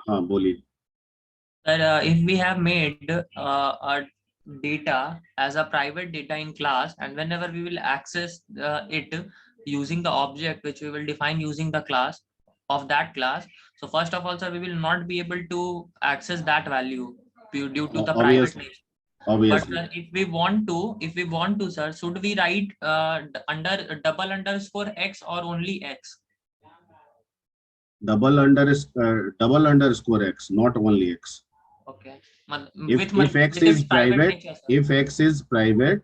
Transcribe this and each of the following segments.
हाँ बोलिए। Sir, if we have made a data as a private data in class, and whenever we will access it using the object which we will define using the class of that class, so first of all, sir, we will not be able to access that value due to the private nature. But if we want to, sir, should we write under double underscore x or only x? Double underscore x, not only x. Okay. If x is private, if x is private,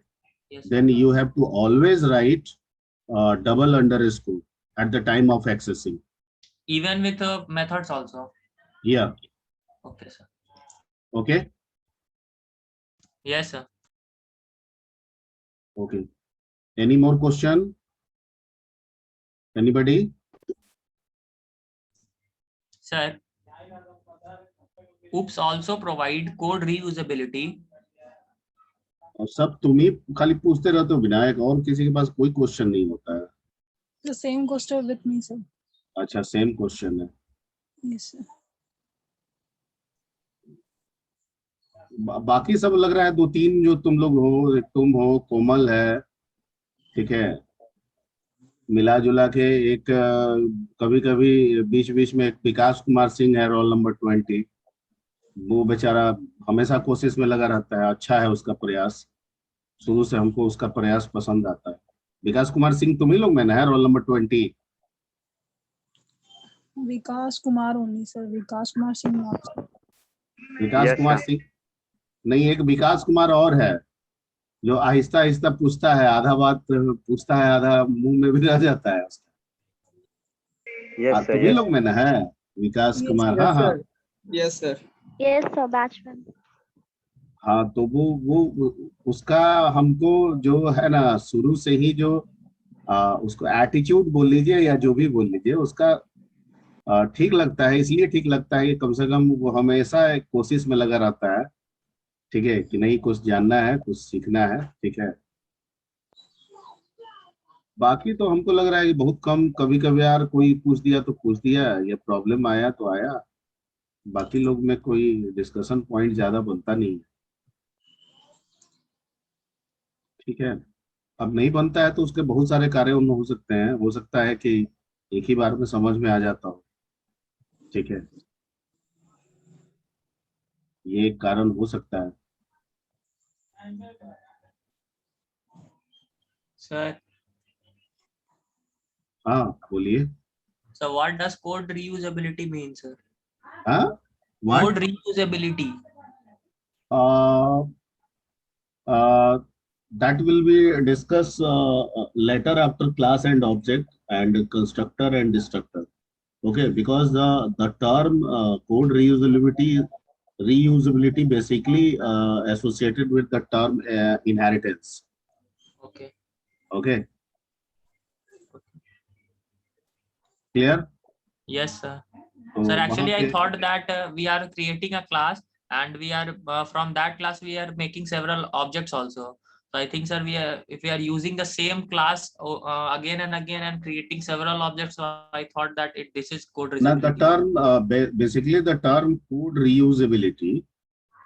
yes, then you have to always write double underscore at the time of accessing. Even with methods also. Yeah. Okay, sir. Okay. Yes, sir. Okay. Any more question? Anybody? Sir, OOPS also provide code reusability. और सब तुम ही खाली पूछते रहते हो विनायक, और किसी के पास कोई क्वेश्चन नहीं होता है। The same question with me, sir. अच्छा, सेम क्वेश्चन है। Yes, sir. बाकी सब लग रहा है दो तीन जो तुम लोग हो, तुम हो, कोमल है, ठीक है, मिला जुला के एक कभी कभी बीच बीच में एक विकास कुमार सिंह है, रोल नंबर 20, वो बेचारा हमेशा कोशिश में लगा रहता है। अच्छा है उसका प्रयास, शुरू से हमको उसका प्रयास पसंद आता है। विकास कुमार सिंह तुम ही लोग में ना है, roll number 20? Vikas Kumar only, sir. Vikas Kumar Singh not. विकास कुमार सिंह नहीं, एक विकास कुमार और है जो आहिस्ता आहिस्ता पूछता है, आधा बात पूछता है, आधा मुंह में भी रह जाता है उसका। Yes, sir. तुम ही लोग में ना है विकास कुमार? हाँ हाँ, यस सर, यस सर, बैचमैन। हाँ, तो वो उसका हमको जो है ना, शुरू से ही जो उसको एटीट्यूड बोल लीजिए या जो भी बोल लीजिए, उसका ठीक लगता है। इसलिए ठीक लगता है कि कम से कम वो हमेशा एक कोशिश में लगा रहता है, ठीक है, कि नहीं कुछ जानना है, कुछ सीखना है, ठीक है। बाकी तो हमको लग रहा है कि बहुत कम, कभी कभी यार कोई पूछ दिया तो पूछ दिया, या प्रॉब्लम आया तो आया, बाकी लोग में कोई डिस्कशन पॉइंट ज्यादा बनता नहीं है, ठीक है। अब नहीं बनता है तो उसके बहुत सारे कार्य उनमें हो सकते हैं, हो सकता है कि एक ही बार में समझ में आ जाता हो, ठीक है, ये एक कारण हो सकता है। Sir, हाँ बोलिए। so what does code reusability mean, sir? हाँ, what? Code reusability. That will be discussed later after class and object and constructor and destructor. Okay, because the term code reusability basically associated with the term inheritance. Okay. Okay. Clear? Yes, sir. तो Sir, actually, वहाँ I पे thought that we are creating a class, and we are from that class we are making several objects also. So I think, sir, if we are using the same class again and again and creating several objects, so I thought that this is code now the reusability. term basically the term code reusability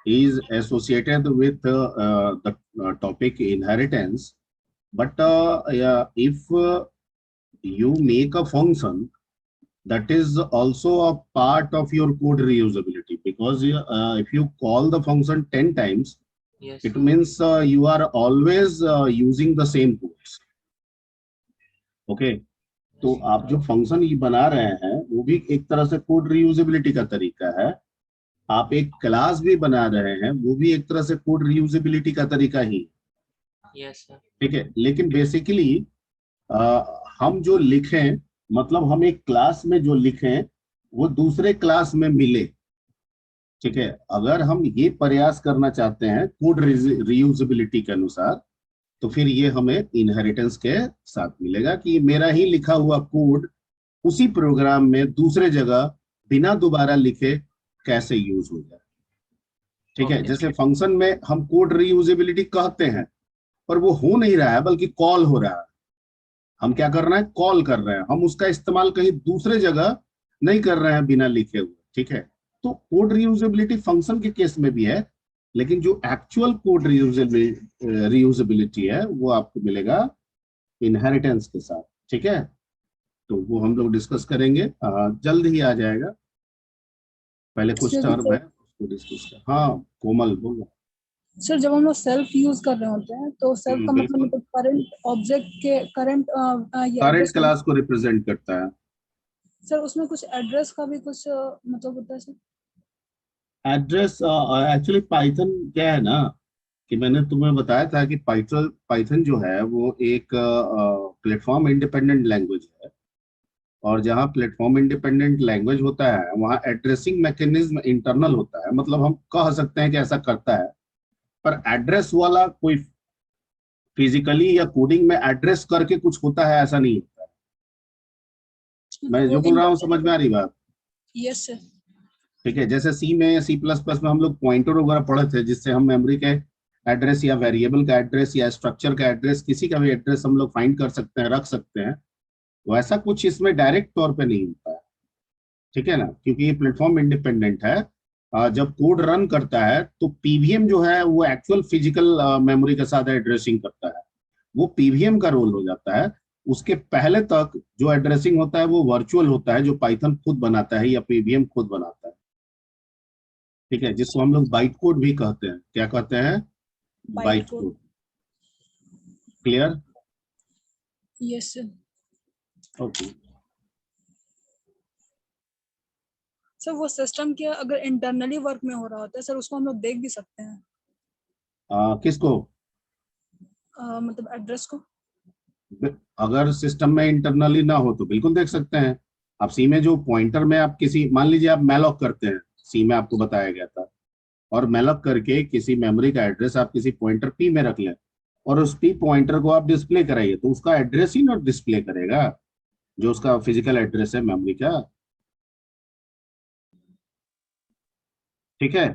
is associated with the topic inheritance, but yeah, if you make a function, that is also a part of your code reusability, because if you call the function 10 times, Yes. it means you are always using the same codes. Okay, तो आप जो function ये बना रहे हैं वो भी एक तरह से कोड रीयूजेबिलिटी का तरीका है। आप एक क्लास भी बना रहे हैं, वो भी एक तरह से कोड रीयूजेबिलिटी का तरीका ही, Yes, sir. ठीक है। लेकिन बेसिकली हम जो लिखें, मतलब हम एक क्लास में जो लिखें वो दूसरे क्लास में मिले, ठीक है। अगर हम ये प्रयास करना चाहते हैं कोड रीयूजेबिलिटी के अनुसार, तो फिर ये हमें इनहेरिटेंस के साथ मिलेगा कि मेरा ही लिखा हुआ कोड उसी प्रोग्राम में दूसरे जगह बिना दोबारा लिखे कैसे यूज हो जाए, ठीक है। जैसे फंक्शन में हम कोड रीयूजेबिलिटी कहते हैं, पर वो हो नहीं रहा है, बल्कि कॉल हो रहा है। हम क्या कर रहे हैं, कॉल कर रहे हैं, हम उसका इस्तेमाल कहीं दूसरे जगह नहीं कर रहे हैं बिना लिखे हुए, ठीक है। तो कोड रीयूजेबिलिटी फंक्शन के केस में भी है, लेकिन जो एक्चुअल कोड रीयूजेबिलिटी है वो आपको मिलेगा इनहेरिटेंस के साथ। ठीक है, तो वो हम लोग डिस्कस करेंगे, जल्द ही आ जाएगा। पहले कुछ टर्म है उसको डिस्कस कर। हाँ कोमल बोलो। सर जब हम लोग सेल्फ यूज कर रहे होते हैं तो सेल्फ का बिल्कुल। मतलब करंट ऑब्जेक्ट के करंट ये करंट एड्रेस क्लास को रिप्रेजेंट करता है। सर उसमें कुछ एड्रेस का भी कुछ मतलब होता है सर। एड्रेस एक्चुअली पाइथन क्या है ना, कि मैंने तुम्हें बताया था कि पाइथन पाइथन जो है वो एक प्लेटफॉर्म इंडिपेंडेंट लैंग्वेज है, और जहाँ प्लेटफॉर्म इंडिपेंडेंट लैंग्वेज होता है वहाँ एड्रेसिंग मैकेनिज्म इंटरनल होता है। मतलब हम कह सकते हैं कि ऐसा करता है, पर एड्रेस वाला कोई फिजिकली या कोडिंग में एड्रेस करके कुछ होता है ऐसा नहीं होता है। मैं जो बोल रहा हूँ समझ में आ रही बात? Yes sir. ठीक है, जैसे सी में सी प्लस प्लस में हम लोग पॉइंटर वगैरह पढ़े थे, जिससे हम मेमोरी के एड्रेस या वेरिएबल का एड्रेस या स्ट्रक्चर का एड्रेस, किसी का भी एड्रेस हम लोग फाइंड कर सकते हैं, रख सकते हैं। वैसा कुछ इसमें डायरेक्ट तौर पे नहीं होता है। ठीक है ना, क्योंकि ये प्लेटफॉर्म इंडिपेंडेंट है। जब कोड रन करता है तो पीवीएम जो है वो एक्चुअल फिजिकल मेमोरी के साथ एड्रेसिंग करता है, वो पीवीएम का रोल हो जाता है। उसके पहले तक जो एड्रेसिंग होता है वो वर्चुअल होता है, जो पाइथन खुद बनाता है या पीवीएम खुद बनाता है। ठीक है, जिसको हम लोग बाइट कोड भी कहते हैं। क्या कहते हैं? Byte code. Clear? Yes sir. Okay. Sir वो सिस्टम के अगर इंटरनली वर्क में हो रहा होता है सर उसको हम लोग देख भी सकते हैं किसको? मतलब एड्रेस को। अगर सिस्टम में इंटरनली ना हो तो बिल्कुल देख सकते हैं। आप सी में जो पॉइंटर में आप किसी, मान लीजिए आप मैलॉक करते हैं, सी में आपको बताया गया था, और मैलॉक करके किसी मेमोरी का एड्रेस आप किसी पॉइंटर पी में रख लें, और उस पी पॉइंटर को आप डिस्प्ले कराइए, तो उसका एड्रेस ही ना डिस्प्ले करेगा, जो उसका फिजिकल एड्रेस है मेमोरी का। ठीक है।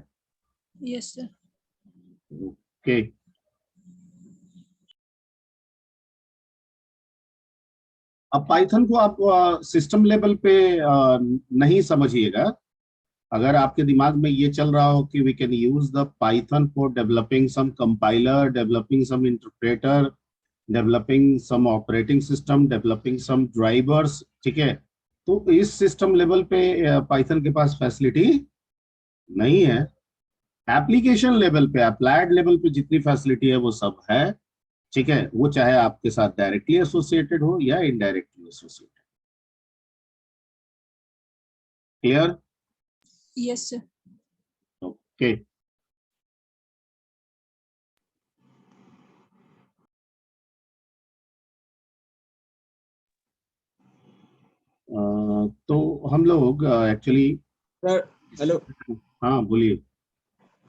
Yes sir. ओके। अब पाइथन को आप सिस्टम लेवल पे नहीं समझिएगा। अगर आपके दिमाग में ये चल रहा हो कि we can use the Python for developing some compiler, developing some interpreter, developing some operating system, developing some drivers, ठीक है, तो इस सिस्टम लेवल पे पाइथन के पास फैसिलिटी नहीं है। एप्लीकेशन लेवल पे, अप्लाइड लेवल पे जितनी फैसिलिटी है वो सब है। ठीक है, वो चाहे आपके साथ डायरेक्टली एसोसिएटेड हो या indirectly associated. Clear? Yes sir. Okay. तो हम लोग एक्चुअली, सर हेलो। हाँ बोलिए।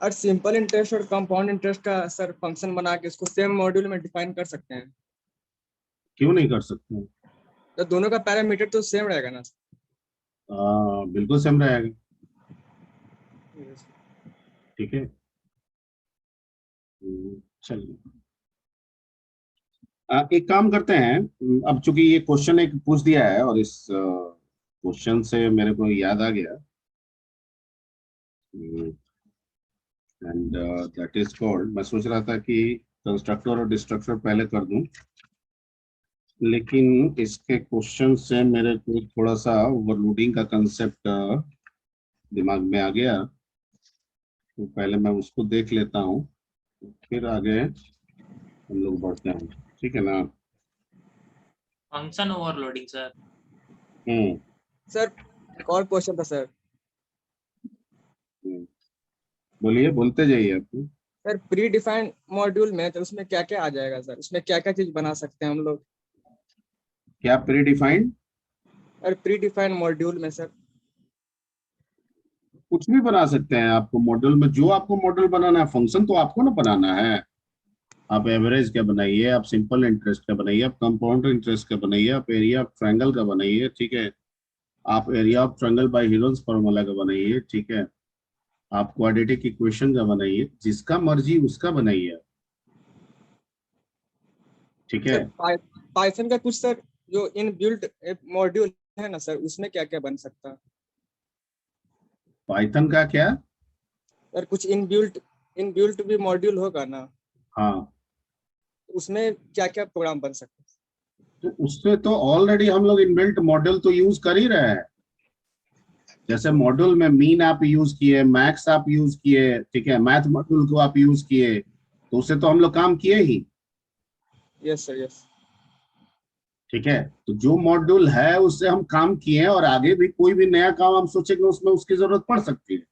और सिंपल इंटरेस्ट और कंपाउंड इंटरेस्ट का सर फंक्शन बना के इसको सेम मॉड्यूल में डिफाइन कर सकते हैं, क्यों नहीं कर सकते हैं? तो दोनों का पैरामीटर तो सेम रहेगा ना। बिल्कुल सेम रहेगा। ठीक है, चलिए एक काम करते हैं। अब चूंकि ये क्वेश्चन एक पूछ दिया है, और इस क्वेश्चन से मेरे को याद आ गया, एंड दैट इज कॉल्ड, मैं सोच रहा था कि कंस्ट्रक्टर और डिस्ट्रक्टर पहले कर दूं, लेकिन इसके क्वेश्चन से मेरे को थोड़ा सा ओवरलोडिंग का कंसेप्ट दिमाग में आ गया, तो पहले मैं उसको देख लेता हूँ, फिर आगे हम लोग बढ़ते हैं। ठीक है ना? Function overloading sir. सर एक और क्वेश्चन था सर। बोलिए, बोलते जाइए आप। सर प्री डिफाइंड मॉड्यूल में तो उसमें क्या क्या आ जाएगा सर, उसमें क्या क्या चीज बना सकते हैं हम लोग? क्या प्री डिफाइंड? और प्री डिफाइंड मॉड्यूल में सर कुछ भी बना सकते हैं। आपको मॉडल में जो आपको मॉडल बनाना है, फंक्शन तो आपको ना बनाना है। आप एवरेज का बनाइए, आप सिंपल इंटरेस्ट का बनाइए, आप कंपाउंड इंटरेस्ट का बनाइए, आप एरिया ऑफ ट्रायंगल का बनाइए, ठीक है, आप area of triangle by Heron's formula का बनाइए, ठीक है, आप क्वाड्रेटिक इक्वेशन का बनाइए, जिसका मर्जी उसका बनाइए। ठीक है। सर पाइथन का कुछ सर जो इन बिल्ट मॉड्यूल है ना सर, उसमें क्या क्या बन सकता है? पाइथन का क्या? सर कुछ इनबिल्ट भी मॉड्यूल होगा ना, हाँ, उसमें क्या क्या प्रोग्राम बन सकते हैं? तो उसमें तो ऑलरेडी हम लोग इनबिल्ट मॉड्यूल तो यूज कर ही रहे हैं। जैसे मॉड्यूल में मीन आप यूज किए, मैक्स आप यूज किए, ठीक है, मैथ मॉड्यूल को आप यूज किए, तो उससे तो हम लोग काम किए ही। Yes sir, yes. ठीक है, तो जो मॉड्यूल है उससे हम काम किए हैं, और आगे भी कोई भी नया काम हम सोचेंगे उसमें उसकी जरूरत पड़ सकती है।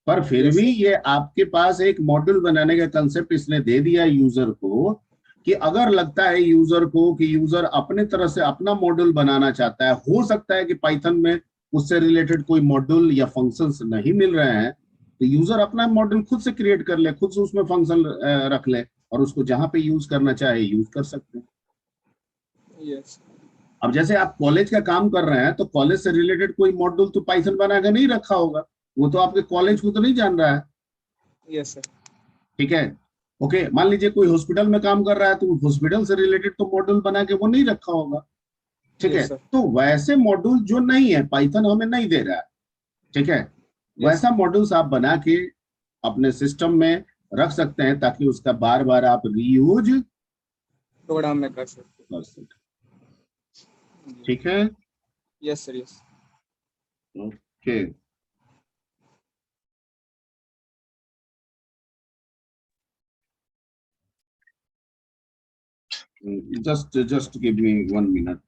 पर फिर Yes, भी sir. ये आपके पास एक मॉड्यूल बनाने का कंसेप्ट इसने दे दिया यूजर को, कि अगर लगता है यूजर को कि यूजर अपने तरह से अपना मॉड्यूल बनाना चाहता है, हो सकता है कि पाइथन में उससे रिलेटेड कोई मॉड्यूल या फंक्शंस नहीं मिल रहे हैं, तो यूजर अपना मॉड्यूल खुद से क्रिएट कर ले, खुद से उसमें फंक्शन रख ले, और उसको जहां पे यूज करना चाहे यूज कर सकते हैं। Yes. अब जैसे आप कॉलेज का काम कर रहे हैं, तो कॉलेज से रिलेटेड कोई मॉड्यूल तो पाइथन बना के नहीं रखा होगा, वो तो आपके कॉलेज को तो नहीं जान रहा है। Yes, sir. ठीक है, ओके, मान लीजिए कोई हॉस्पिटल में काम कर रहा है, तो हॉस्पिटल से रिलेटेड तो मॉड्यूल बना के वो नहीं रखा होगा। ठीक है, Yes, sir. तो वैसे मॉड्यूल जो नहीं है, पाइथन हमें नहीं दे रहा है, ठीक है, Yes. वैसा मॉड्यूल्स आप बना के अपने सिस्टम में रख सकते हैं, ताकि उसका बार बार आप रीयूज प्रोग्राम में कर सकते कर सकें। हैं। ठीक है, Yes, sir. Yes. Okay. just give me 1 minute.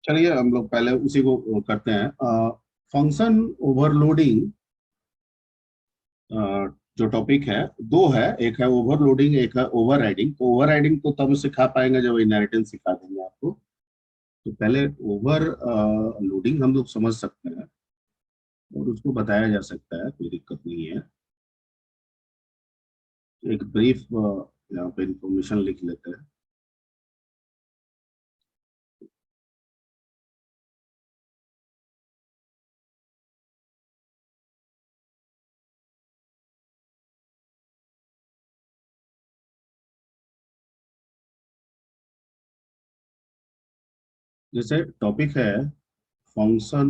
चलिए हम लोग पहले उसी को करते हैं। फंक्शन ओवरलोडिंग जो टॉपिक है, दो है, एक है ओवरलोडिंग, एक है ओवरराइडिंग। तो ओवरराइडिंग तो तब सिखा पाएंगे जब इनहेरिटेंस सिखा देंगे आपको। तो पहले ओवर लोडिंग हम लोग समझ सकते हैं और उसको बताया जा सकता है, कोई दिक्कत नहीं है। एक ब्रीफ यहाँ पे इंफॉर्मेशन लिख लेते हैं। जैसे टॉपिक है फंक्शन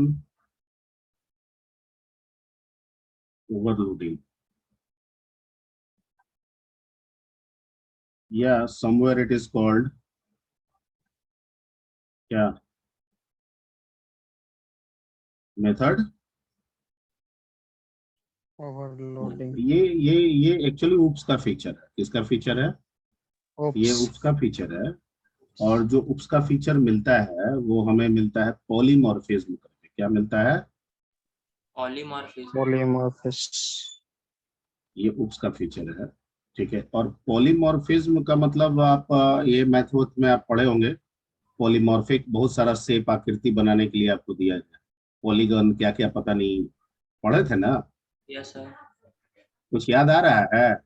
ओवरलोडिंग, या समवेयर इट इज कॉल्ड क्या, मेथड ओवरलोडिंग। ये एक्चुअली UPS का फीचर है। किसका फीचर है? ये ओप्स। UPS का फीचर है। और जो UPS का फीचर मिलता है वो हमें मिलता है पॉलीमॉर्फिज्म करके। क्या मिलता है? पॉलीमॉर्फिज्म। पॉलीमॉर्फिज्म। ये UPS का फीचर है। ठीक है, और पॉलीमॉर्फिज्म का मतलब आप ये मैथ में आप पढ़े होंगे। पॉलीमॉर्फिक बहुत सारा शेप आकृति बनाने के लिए आपको दिया जाए, पॉलीगन क्या क्या पता नहीं, पढ़े थे ना? Yes sir. कुछ याद आ रहा है?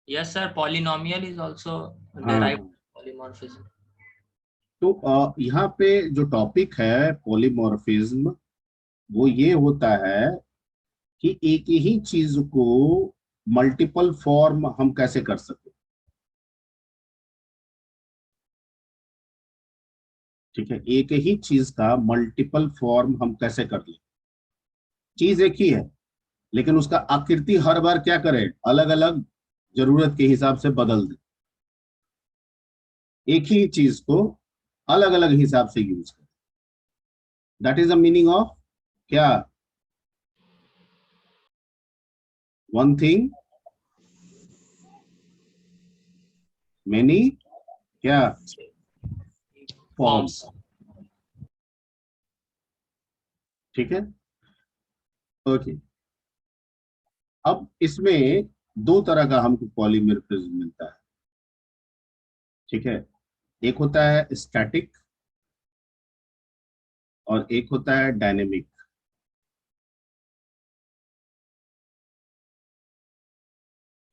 Yes sir, polynomial is also हाँ, derived पॉलीमॉर्फिज्म। तो यहाँ पे जो टॉपिक है पॉलीमॉर्फिज्म, वो ये होता है कि एक ही चीज को मल्टीपल फॉर्म हम कैसे कर सकते। ठीक है, एक ही चीज का मल्टीपल फॉर्म हम कैसे कर ले। चीज एक ही है, लेकिन उसका आकृति हर बार क्या करे, अलग अलग जरूरत के हिसाब से बदल दे। एक ही चीज को अलग अलग हिसाब से यूज करे। That is the meaning of क्या, वन थिंग मेनी क्या फॉर्म्स। ठीक है, ओके। अब इसमें दो तरह का हमको पॉलीमॉर्फिज्म मिलता है। ठीक है, एक होता है स्टैटिक और एक होता है डायनेमिक।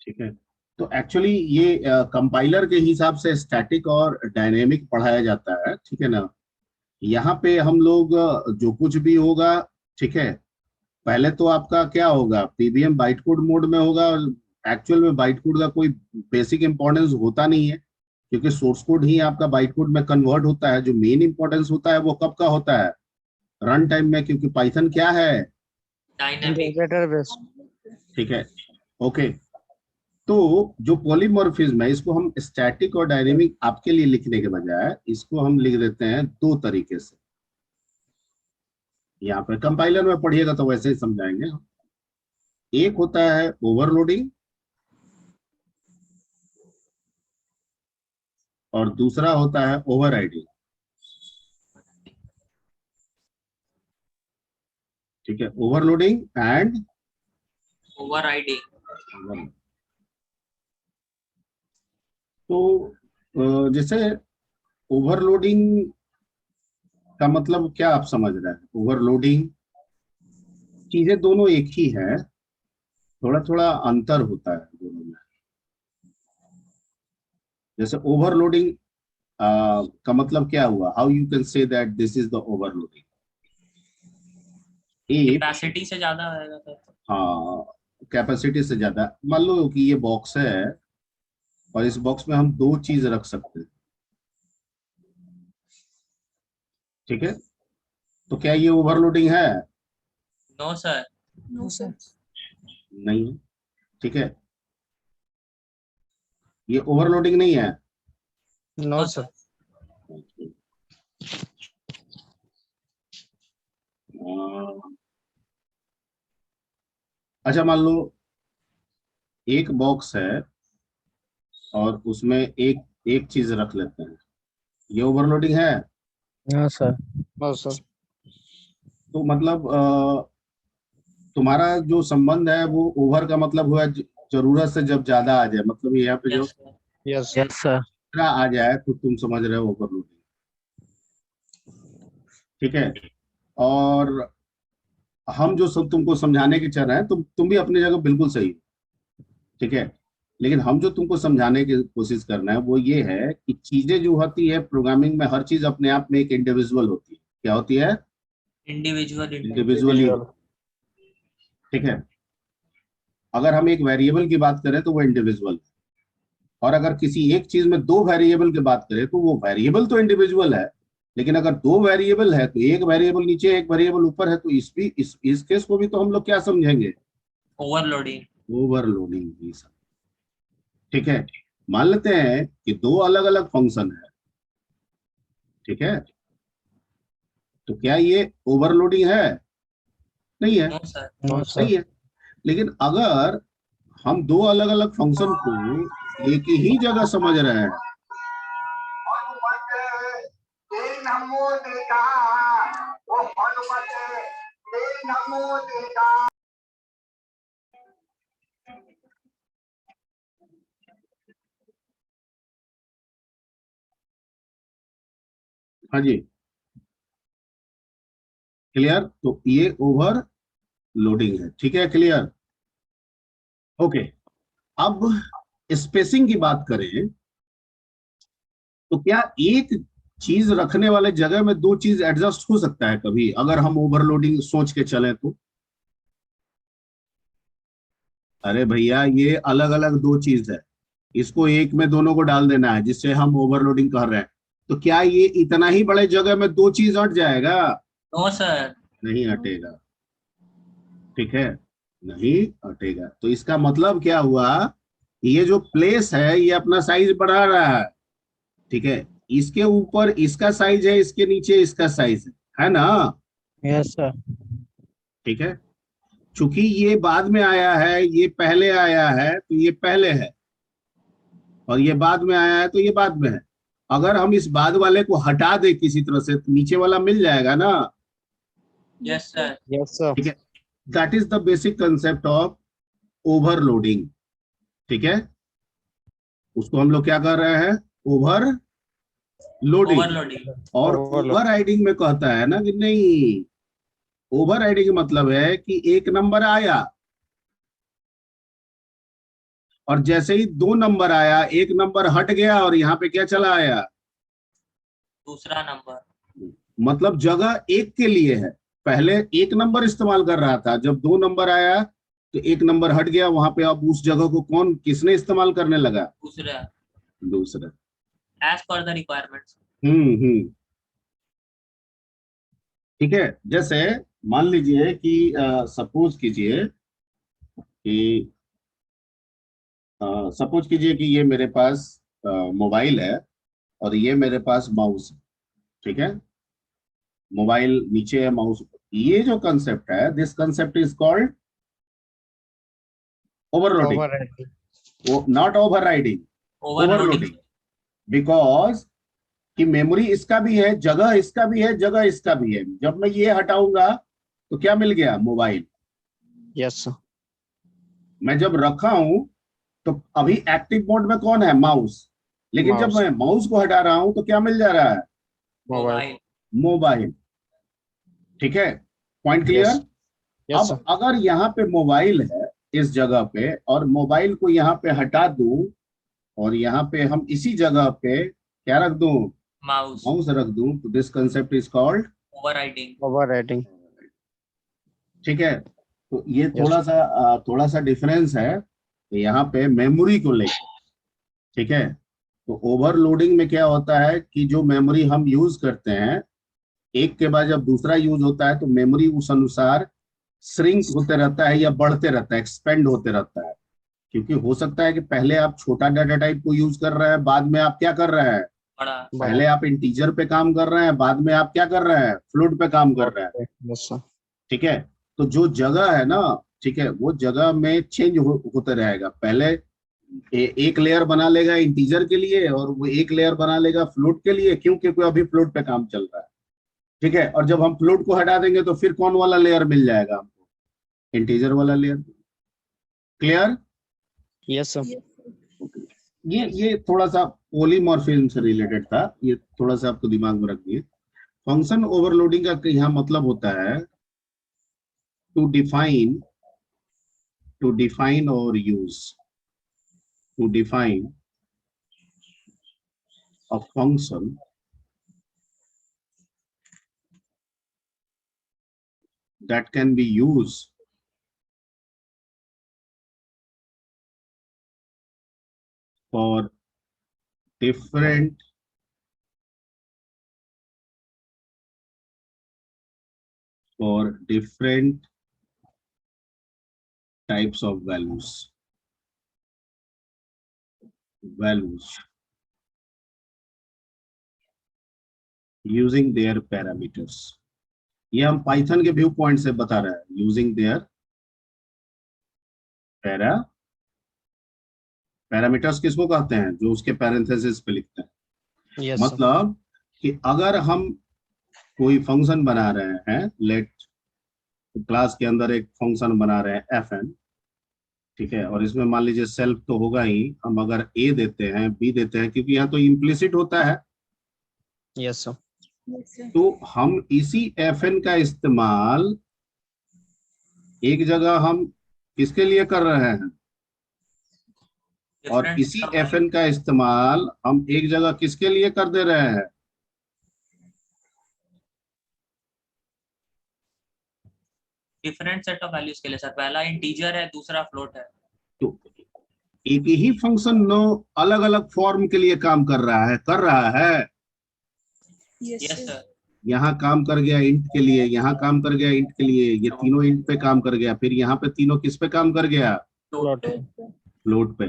ठीक है, तो एक्चुअली ये कंपाइलर के हिसाब से स्टैटिक और डायनेमिक पढ़ाया जाता है, ठीक है ना। यहाँ पे हम लोग जो कुछ भी होगा, ठीक है, पहले तो आपका क्या होगा, पीबीएम बाइट कोड मोड में होगा। और एक्चुअल में बाइट कोड का कोई बेसिक इंपॉर्टेंस होता नहीं है, क्योंकि सोर्स कोड ही आपका बाइट कोड में कन्वर्ट होता है। जो मेन इंपॉर्टेंस होता है वो कब का होता है, रन टाइम में, क्योंकि पाइथन क्या है, डायनेमिक। Integrator based. ठीक है, ओके। तो जो पॉलीमॉर्फिज्म है, इसको हम स्टैटिक और डायनेमिक आपके लिए लिखने के बजाय इसको हम लिख देते हैं दो तरीके से। यहाँ पे कंपाइलर में पढ़िएगा तो वैसे ही समझाएंगे। एक होता है ओवरलोडिंग और दूसरा होता है ओवरराइडिंग, ठीक है, ओवरलोडिंग एंड ओवरराइडिंग। तो जैसे ओवरलोडिंग का मतलब क्या आप समझ रहे हैं, ओवरलोडिंग, चीजें दोनों एक ही है, थोड़ा थोड़ा अंतर होता है दोनों में। जैसे ओवरलोडिंग का मतलब क्या हुआ, how you can say that this is the overloading. Capacity से ज्यादा आएगा तो। हाँ, कैपेसिटी से ज्यादा। मान लो कि ये बॉक्स है और इस बॉक्स में हम दो चीज रख सकते हैं, ठीक है, तो क्या ये ओवरलोडिंग है? No sir. No sir. नहीं है, ठीक है, ये ओवरलोडिंग नहीं है। No sir. अच्छा, मान लो एक बॉक्स है और उसमें एक एक चीज रख लेते हैं, ये ओवरलोडिंग है? No sir. No sir. तो मतलब तुम्हारा जो संबंध है वो ओवर का मतलब हुआ जरूरत से जब ज्यादा आ जाए, मतलब यहाँ पे जो yes sir. Yes yes sir. Extra आ जाए तो तुम समझ रहे हो ओवरलोडिंग, ठीक है। और हम जो सब तुमको समझाने के चल रहे हैं, तुम भी अपनी जगह बिल्कुल सही हो, ठीक है, लेकिन हम जो तुमको समझाने की कोशिश कर रहे हैं वो ये है कि चीजें जो होती है प्रोग्रामिंग में, हर चीज अपने आप में एक इंडिविजुअल होती है। क्या होती है? इंडिविजुअल। इंडिविजुअली, ठीक है। अगर हम एक वेरिएबल की बात करें तो वो इंडिविजुअल है, और अगर किसी एक चीज में दो वेरिएबल की बात करें तो वो वेरिएबल तो इंडिविजुअल है, लेकिन अगर दो वेरिएबल है तो एक वेरिएबल नीचे एक वेरिएबल ऊपर है, तो इस केस को भी तो हम लोग क्या समझेंगे? ओवरलोडिंग। ओवरलोडिंग ही सब, ठीक है। मान लेते हैं कि दो अलग अलग फंक्शन है, ठीक है, तो क्या ये ओवरलोडिंग है? नहीं है, नो सर। नो नहीं सर। है। लेकिन अगर हम दो अलग अलग फंक्शन को एक ही जगह समझ रहे हैं, हाँ जी, क्लियर, तो ये ओवर लोडिंग है, ठीक है, क्लियर, ओके। अब स्पेसिंग की बात करें तो क्या एक चीज रखने वाले जगह में दो चीज एडजस्ट हो सकता है कभी, अगर हम ओवरलोडिंग सोच के चले तो? अरे भैया, ये अलग अलग दो चीज है, इसको एक में दोनों को डाल देना है जिससे हम ओवरलोडिंग कर रहे हैं, तो क्या ये इतना ही बड़े जगह में दो चीज अट जाएगा? No sir. नहीं हटेगा, ठीक है, नहीं हटेगा। तो इसका मतलब क्या हुआ, ये जो प्लेस है ये अपना साइज बढ़ा रहा है, ठीक है, इसके ऊपर इसका साइज है, इसके नीचे इसका साइज है ना, यस सर। ठीक है। चूंकि ये बाद में आया है, ये पहले आया है तो ये पहले है, और ये बाद में आया है तो ये बाद में है। अगर हम इस बाद वाले को हटा दे किसी तरह से तो नीचे वाला मिल जाएगा ना, यस सर। Yes sir. ठीक है। That is the basic concept of overloading, ठीक है। उसको हम लोग क्या कर रहे हैं, ओवर लोडिंग। ओवरलोडिंग। और Overload. ओवर राइडिंग में कहता है ना कि नहीं, ओवर राइडिंग मतलब है कि एक नंबर आया और जैसे ही 2 नंबर आया, 1 नंबर हट गया और यहाँ पे क्या चला आया, दूसरा नंबर। मतलब जगह एक के लिए है। पहले 1 नंबर इस्तेमाल कर रहा था, जब 2 नंबर आया तो 1 नंबर हट गया, वहां पे अब उस जगह को किसने इस्तेमाल करने लगा, दूसरा, दूसरा। As per the requirements. हम्म। ठीक है, जैसे मान लीजिए कि सपोज कीजिए कि सपोज कीजिए कि ये मेरे पास मोबाइल है और ये मेरे पास माउस है। ठीक है, मोबाइल नीचे है, माउस ऊपर। ये जो कंसेप्ट है, this concept is called overloading, Overriding. Not overriding, overloading. Overloading. Because कि मेमोरी इसका भी है, जगह इसका भी है, जगह इसका भी है। जब मैं ये हटाऊंगा तो क्या मिल गया, मोबाइल। Yes, sir. मैं जब रखा हूं तो अभी एक्टिव मोड में कौन है, माउस। लेकिन जब Mouse. मैं माउस को हटा रहा हूं तो क्या मिल जा रहा है, Mobile. मोबाइल। मोबाइल। ठीक है, point clear. Yes. Yes, sir. अब अगर यहाँ पे मोबाइल है इस जगह पे, और मोबाइल को यहाँ पे हटा दूं और यहाँ पे हम इसी जगह पे क्या रख दूं, माउस। माउस रख दूं, तो this concept is called overriding. Overriding. ठीक है। तो ये Yes. थोड़ा सा डिफरेंस है यहाँ पे मेमोरी को लेकर। ठीक है, तो ओवरलोडिंग में क्या होता है कि जो मेमोरी हम यूज करते हैं, एक के बाद जब दूसरा यूज होता है तो मेमोरी उस अनुसार श्रिंक होते रहता है या बढ़ते रहता है, एक्सपेंड होते रहता है। क्योंकि हो सकता है कि पहले आप छोटा डाटा टाइप को यूज कर रहे हैं, बाद में आप क्या कर रहे हैं, बड़ा। पहले आप इंटीजर पे काम कर रहे हैं, बाद में आप क्या कर रहे हैं, फ्लोट पे काम कर रहे हैं। Yes, sir. ठीक है, तो जो जगह है ना, ठीक है, वो जगह में चेंज होते रहेगा। पहले एक लेयर बना लेगा इंटीजर के लिए और वो एक लेयर बना लेगा फ्लोट के लिए, क्योंकि कोई अभी फ्लोट पे काम चल रहा है। ठीक है, और जब हम फ्लोट को हटा देंगे तो फिर कौन वाला लेयर मिल जाएगा हमको, इंटीजर वाला लेयर। क्लियर। Yes, sir. ये थोड़ा सा पॉलीमॉर्फिज्म से रिलेटेड था, ये थोड़ा सा आपको दिमाग में रखिए। फंक्शन ओवरलोडिंग का यहाँ मतलब होता है टू डिफाइन और use, to define a function that can be used for different types of values using their parameters। ये हम पाइथन के व्यू पॉइंट से बता रहे हैं, यूजिंग देयर पैरामीटर्स। किसको कहते हैं, जो उसके पैरेंथेसिस पे लिखते हैं। Yes, sir. मतलब कि अगर हम कोई फंक्शन बना रहे हैं, लेट क्लास के अंदर एक फंक्शन बना रहे हैं fn, ठीक है, और इसमें मान लीजिए सेल्फ तो होगा ही, हम अगर a देते हैं, b देते हैं, क्योंकि यहाँ तो इम्प्लिसिट होता है, Yes, sir. तो हम इसी fn का इस्तेमाल एक जगह हम किसके लिए कर रहे हैं, और Different इसी set of fn का इस्तेमाल हम एक जगह किसके लिए कर दे रहे हैं, डिफरेंट सेट ऑफ वैल्यूज के लिए सर। पहला इंटीजर है, दूसरा फ्लोट है। तो एक ही फंक्शन नो अलग अलग फॉर्म के लिए काम कर रहा है। Yes sir. यहाँ काम कर गया इंट के लिए, यहाँ काम कर गया इंट के लिए, ये तीनों इंट पे काम कर गया, फिर यहाँ पे तीनों किस पे काम कर गया, Plot. फ्लोट पे।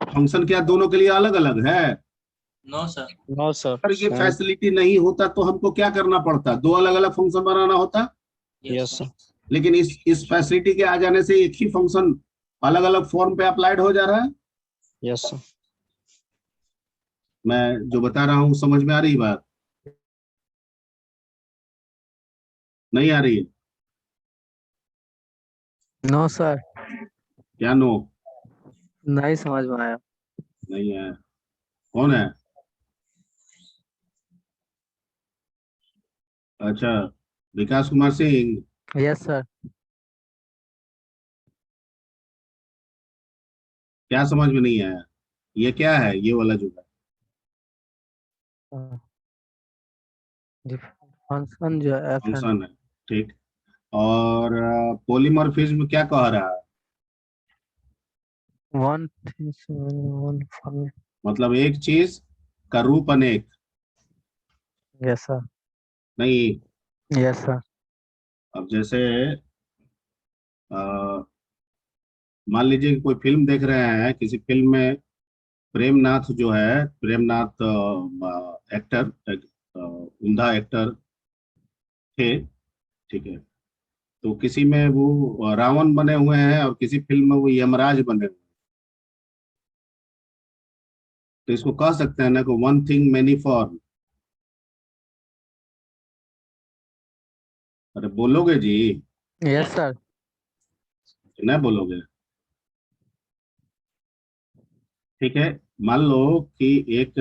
फंक्शन क्या दोनों के लिए अलग अलग है? No sir. No, sir. अगर ये फैसिलिटी नहीं होता तो हमको क्या करना पड़ता, 2 अलग अलग फंक्शन बनाना होता। Yes, sir. लेकिन इस फैसिलिटी के आ जाने से एक ही फंक्शन अलग अलग फॉर्म पे अप्लाइड हो जा रहा है। Yes, sir. मैं जो बता रहा हूँ समझ में आ रही बात, नहीं आ रही है? No, sir. क्या नो, नहीं समझ में आया। नहीं है? कौन है? अच्छा, विकास कुमार सिंह। Yes, sir. क्या समझ में नहीं आया? ये क्या है, ये वाला जो है? फंक्शन जो है FN फंक्शन है, ठीक। और पॉलीमॉर्फिज्म क्या कह रहा है? One one fun. मतलब एक चीज का रूप अनेक। Yes sir. नहीं, यस सर। अब जैसे अ, मान लीजिए कि कोई फिल्म देख रहे हैं, किसी फिल्म में प्रेमनाथ जो है, प्रेमनाथ एक्टर, उम्दा एक्टर थे, ठीक है। तो किसी में वो रावण बने हुए हैं और किसी फिल्म में वो यमराज बने हुए हैं। तो इसको कह सकते हैं ना कि वन थिंग मैनी फॉर्म। अरे बोलोगे जी? Yes sir. नहीं बोलोगे? ठीक है। मान लो कि एक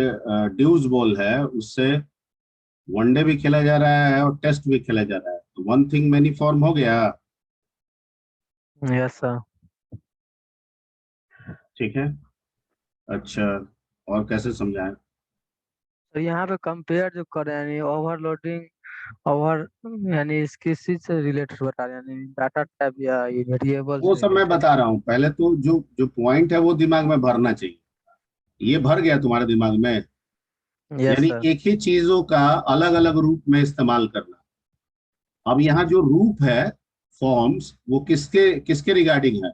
ड्यूज बॉल है, उससे वनडे भी खेला जा रहा है और टेस्ट भी खेला जा रहा है, तो वन थिंग मैनी फॉर्म हो गया। Yes sir. ठीक है। अच्छा, और कैसे समझाएं? तो यहाँ पे कंपेयर जो कर रहे हैं, यानी ओवरलोडिंग ओवर, यानी इसकी चीज से रिलेटेड बता रहे हैं, यानी डाटा टाइप या ये वेरिएबल वो से सब मैं रिलेटेड। बता रहा हूँ, पहले तो जो जो पॉइंट है वो दिमाग में भरना चाहिए। ये भर गया तुम्हारे दिमाग में? यस यानी सर। एक ही चीजों का अलग अलग रूप में इस्तेमाल करना। अब यहाँ जो रूप है, फॉर्म्स, वो किसके किसके रिगार्डिंग है?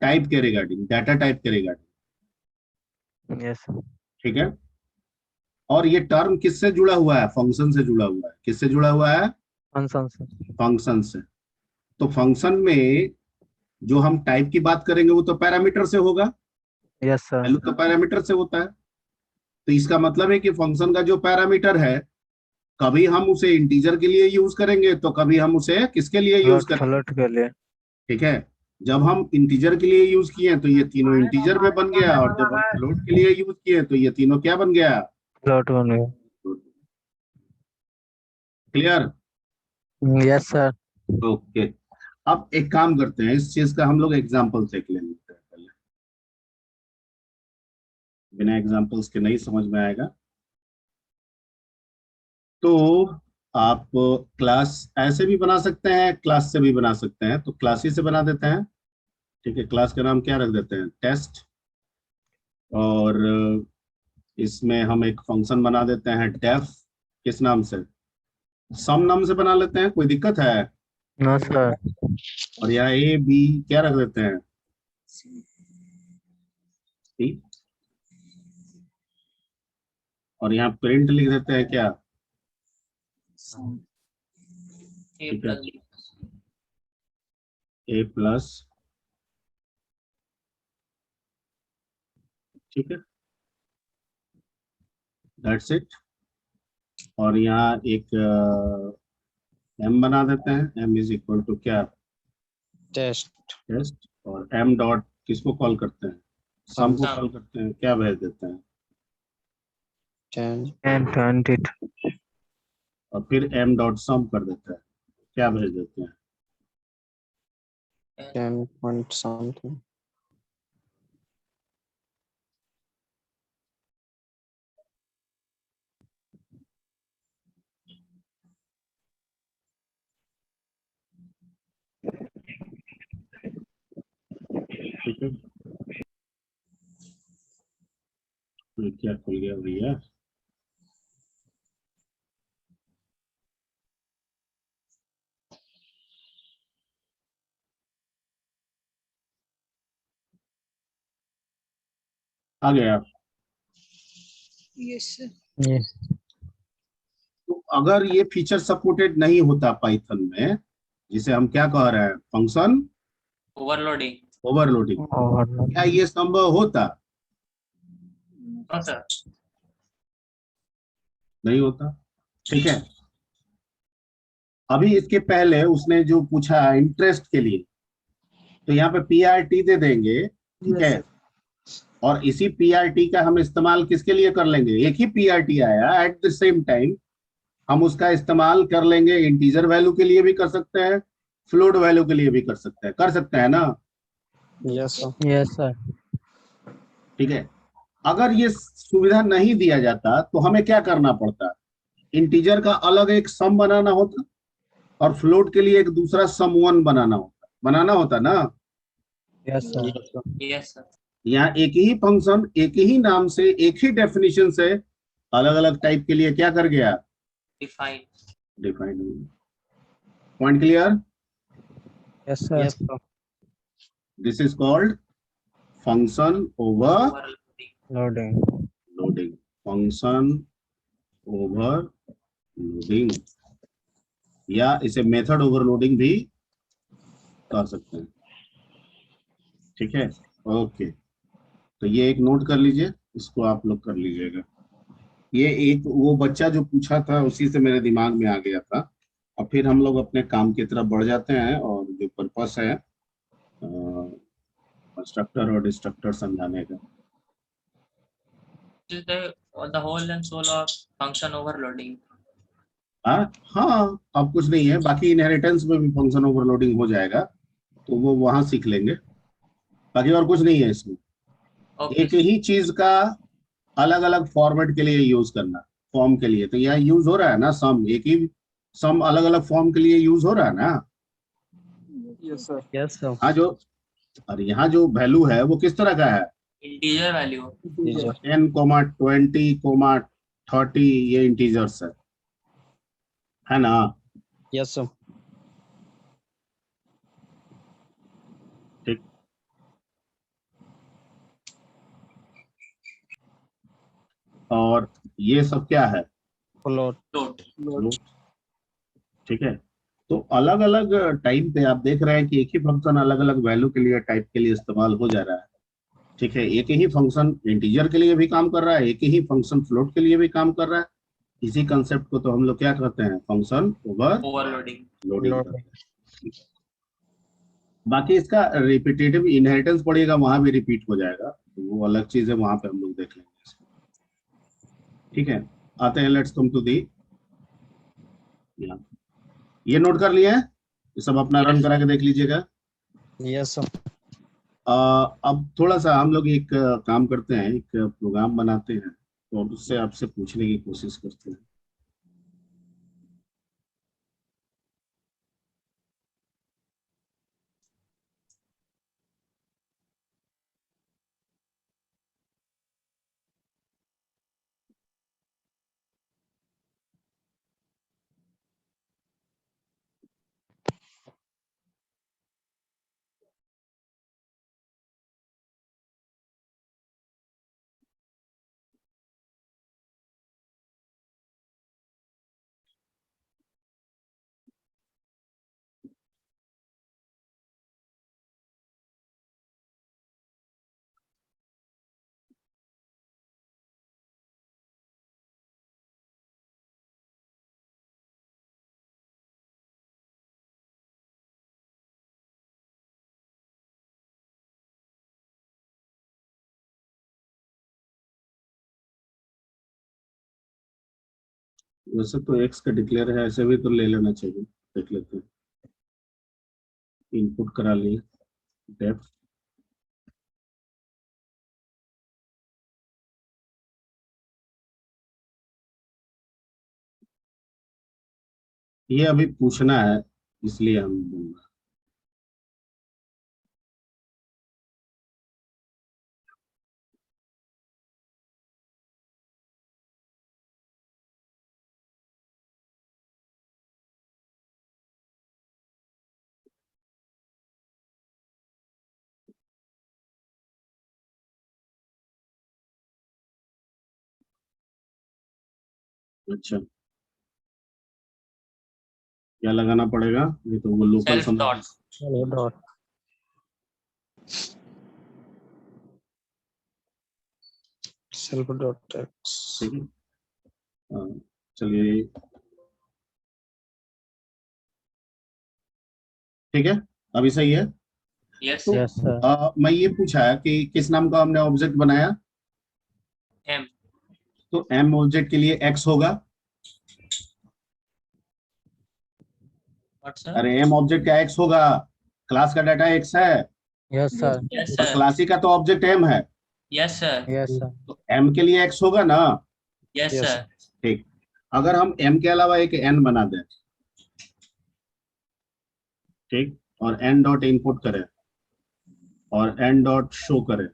टाइप के रिगार्डिंग, डाटा टाइप के रिगार्डिंग। Yes sir. ठीक है। और ये टर्म किससे जुड़ा हुआ है? फंक्शन से जुड़ा हुआ है। किससे जुड़ा हुआ है? फंक्शन से। फंक्शन से। तो फंक्शन में जो हम टाइप की बात करेंगे वो तो पैरामीटर से होगा। Yes sir. वैल्यू तो पैरामीटर से होता है। तो इसका मतलब है कि फंक्शन का जो पैरामीटर है, कभी हम उसे इंटीजर के लिए यूज करेंगे तो कभी हम उसे किसके लिए यूज फ्लोट करेंगे। फ्लोट के लिए। ठीक है। जब हम इंटीजर के लिए यूज किए तो ये तीनों इंटीजर में बन गया, और जब हम फ्लोट के लिए यूज किए तो ये तीनों क्या बन गया? फ्लोट बन गया। क्लियर? Yes sir. ओके। अब एक काम करते हैं, इस चीज का हम लोग एग्जाम्पल देख लेंगे पहले। बिना एग्जाम्पल्स के नहीं समझ में आएगा। तो आप क्लास ऐसे भी बना सकते हैं, क्लास से भी बना सकते हैं। तो क्लास ही से बना देते हैं। ठीक है। क्लास का नाम क्या रख देते हैं? टेस्ट। और इसमें हम एक फंक्शन बना देते हैं डेफ। किस नाम से? सम नाम से बना लेते हैं, कोई दिक्कत है? No sir. और यहाँ ए बी क्या रख देते हैं? सी। और यहाँ प्रिंट लिख देते हैं क्या? A ठीक है। plus B. ए प्लस। ठीक है, दैट्स इट। और यहाँ एक एम बना देते हैं। एम इज इक्वल टू क्या? टेस्ट। टेस्ट। और एम डॉट किसको कॉल करते हैं? सम को Sum. कॉल करते हैं। क्या भेज देते हैं? 10 20। और फिर एम डॉट सम कर देते हैं। क्या भेज देते हैं? 10 point something। ठीक है। ये क्या खुल गया भैया? आ गया। Yes sir. यस। तो अगर ये फीचर सपोर्टेड नहीं होता पाइथन में, जिसे हम क्या कह रहे हैं? Function Overloading. ओवरलोडिंग, और क्या ये संभव होता? No, sir. नहीं होता। ठीक है। अभी इसके पहले उसने जो पूछा इंटरेस्ट के लिए, तो यहाँ पे पीआरटी दे देंगे। ठीक है। और इसी पीआरटी का हम इस्तेमाल किसके लिए कर लेंगे? एक ही पीआरटी आया, एट द सेम टाइम हम उसका इस्तेमाल कर लेंगे। इंटीजर वैल्यू के लिए भी कर सकते हैं, फ्लोट वैल्यू के लिए भी कर सकते हैं। कर सकते हैं ना? Yes sir. Yes sir. ठीक है, अगर ये सुविधा नहीं दिया जाता तो हमें क्या करना पड़ता, इंटीजर का अलग एक सम बनाना होता और फ्लोट के लिए एक दूसरा सम 1 बनाना होता ना। Yes sir. Yes, sir. यहाँ एक ही फंक्शन एक ही नाम से एक ही डेफिनेशन से अलग अलग टाइप के लिए क्या कर गया, Define. Define. Point clear? Yes sir. This is called function over Overloading. Loading. Function overloading, या इसे मेथड ओवरलोडिंग भी कर सकते हैं। ठीक है, ओके, तो ये एक नोट कर लीजिए, इसको आप लोग कर लीजिएगा। ये एक वो बच्चा जो पूछा था उसी से मेरे दिमाग में आ गया था। और फिर हम लोग अपने काम की तरफ बढ़ जाते हैं, और जो पर्पस है कंस्ट्रक्टर और डिस्ट्रक्टर समझाने का। This is the whole and soul of function overloading. हाँ, अब कुछ नहीं है, बाकी इनहेरिटेंस में भी फंक्शन ओवरलोडिंग हो जाएगा, तो वो वहां सीख लेंगे। बाकी और कुछ नहीं है इसमें। Okay. एक ही चीज का अलग अलग फॉर्मेट के लिए यूज करना, फॉर्म के लिए तो यहाँ यूज हो रहा है ना सम, एक ही सम अलग अलग फॉर्म के लिए यूज हो रहा है ना। Yes sir. Yes sir. हाँ, जो और यहाँ जो वैल्यू है वो किस तरह का है, Integer value. 10, 20, 30, ये इंटीजर्स है ना। Yes sir. ठीक, और ये सब क्या है, फ्लोट। Float. ठीक है। तो अलग अलग टाइम पे आप देख रहे हैं कि एक ही फंक्शन अलग अलग वैल्यू के लिए, टाइप के लिए इस्तेमाल हो जा रहा है। ठीक है, एक ही फंक्शन इंटीजर के लिए भी काम कर रहा है, एक ही फंक्शन फ्लोट के लिए भी काम कर रहा है। इसी कंसेप्ट को तो हम लोग क्या कहते हैं, फंक्शन Overloading. ओवरलोडिंग। बाकी इसका रिपीटेटिव इनहेरिटेंस पढ़िएगा, वहां भी रिपीट हो जाएगा, तो वो अलग चीज है, वहां पे हम लोग देख लेंगे इसको। ठीक है, आते हैं, लेट्स कम टू दी, ये नोट कर लिया है, ये सब अपना रन करा के देख लीजिएगा। Yes sir. अब थोड़ा सा हम लोग एक काम करते हैं, एक प्रोग्राम बनाते हैं और उससे आपसे पूछने की कोशिश करते हैं। वैसे तो एक्स का डिक्लेयर है, ऐसे भी तो ले लेना चाहिए, देख लेते हैं। इनपुट करा लिए, डेप्थ, ये अभी पूछना है इसलिए हम दूंगा। अच्छा, क्या लगाना पड़ेगा, ये तो वो local Self dot. Dot. Self dot x. ठीक है, चलिए, ठीक है, अभी सही है। Yes. तो यस सर। मैं ये पूछा है कि किस नाम का हमने ऑब्जेक्ट बनाया, M. तो एम ऑब्जेक्ट के लिए एक्स होगा। What, sir? अरे एम ऑब्जेक्ट का एक्स होगा, क्लास का डाटा एक्स है, यस सर। Yes, और sir. क्लासी का तो ऑब्जेक्ट एम है। Yes, sir. Yes sir. तो m के लिए x होगा ना। Yes, Yes, sir. ठीक, अगर हम m के अलावा एक n बना दें, ठीक, और n डॉट इनपुट करें और n डॉट शो करें,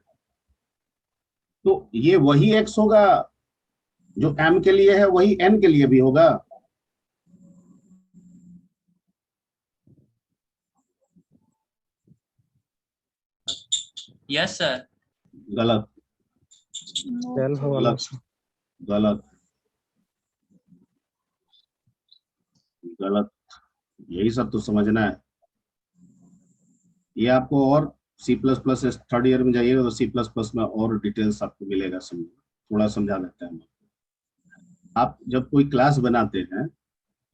तो ये वही x होगा जो m के लिए है, वही n के लिए भी होगा। Yes, sir. गलत, No, सेल्फ sir. वाला गलत, गलत, गलत। यही सब तो समझना है। ये आपको और C plus plus third year में जाइएगा तो सी प्लस प्लस में और डिटेल्स आपको मिलेगा, समझ थोड़ा समझा देते हैं। आप जब कोई क्लास बनाते हैं,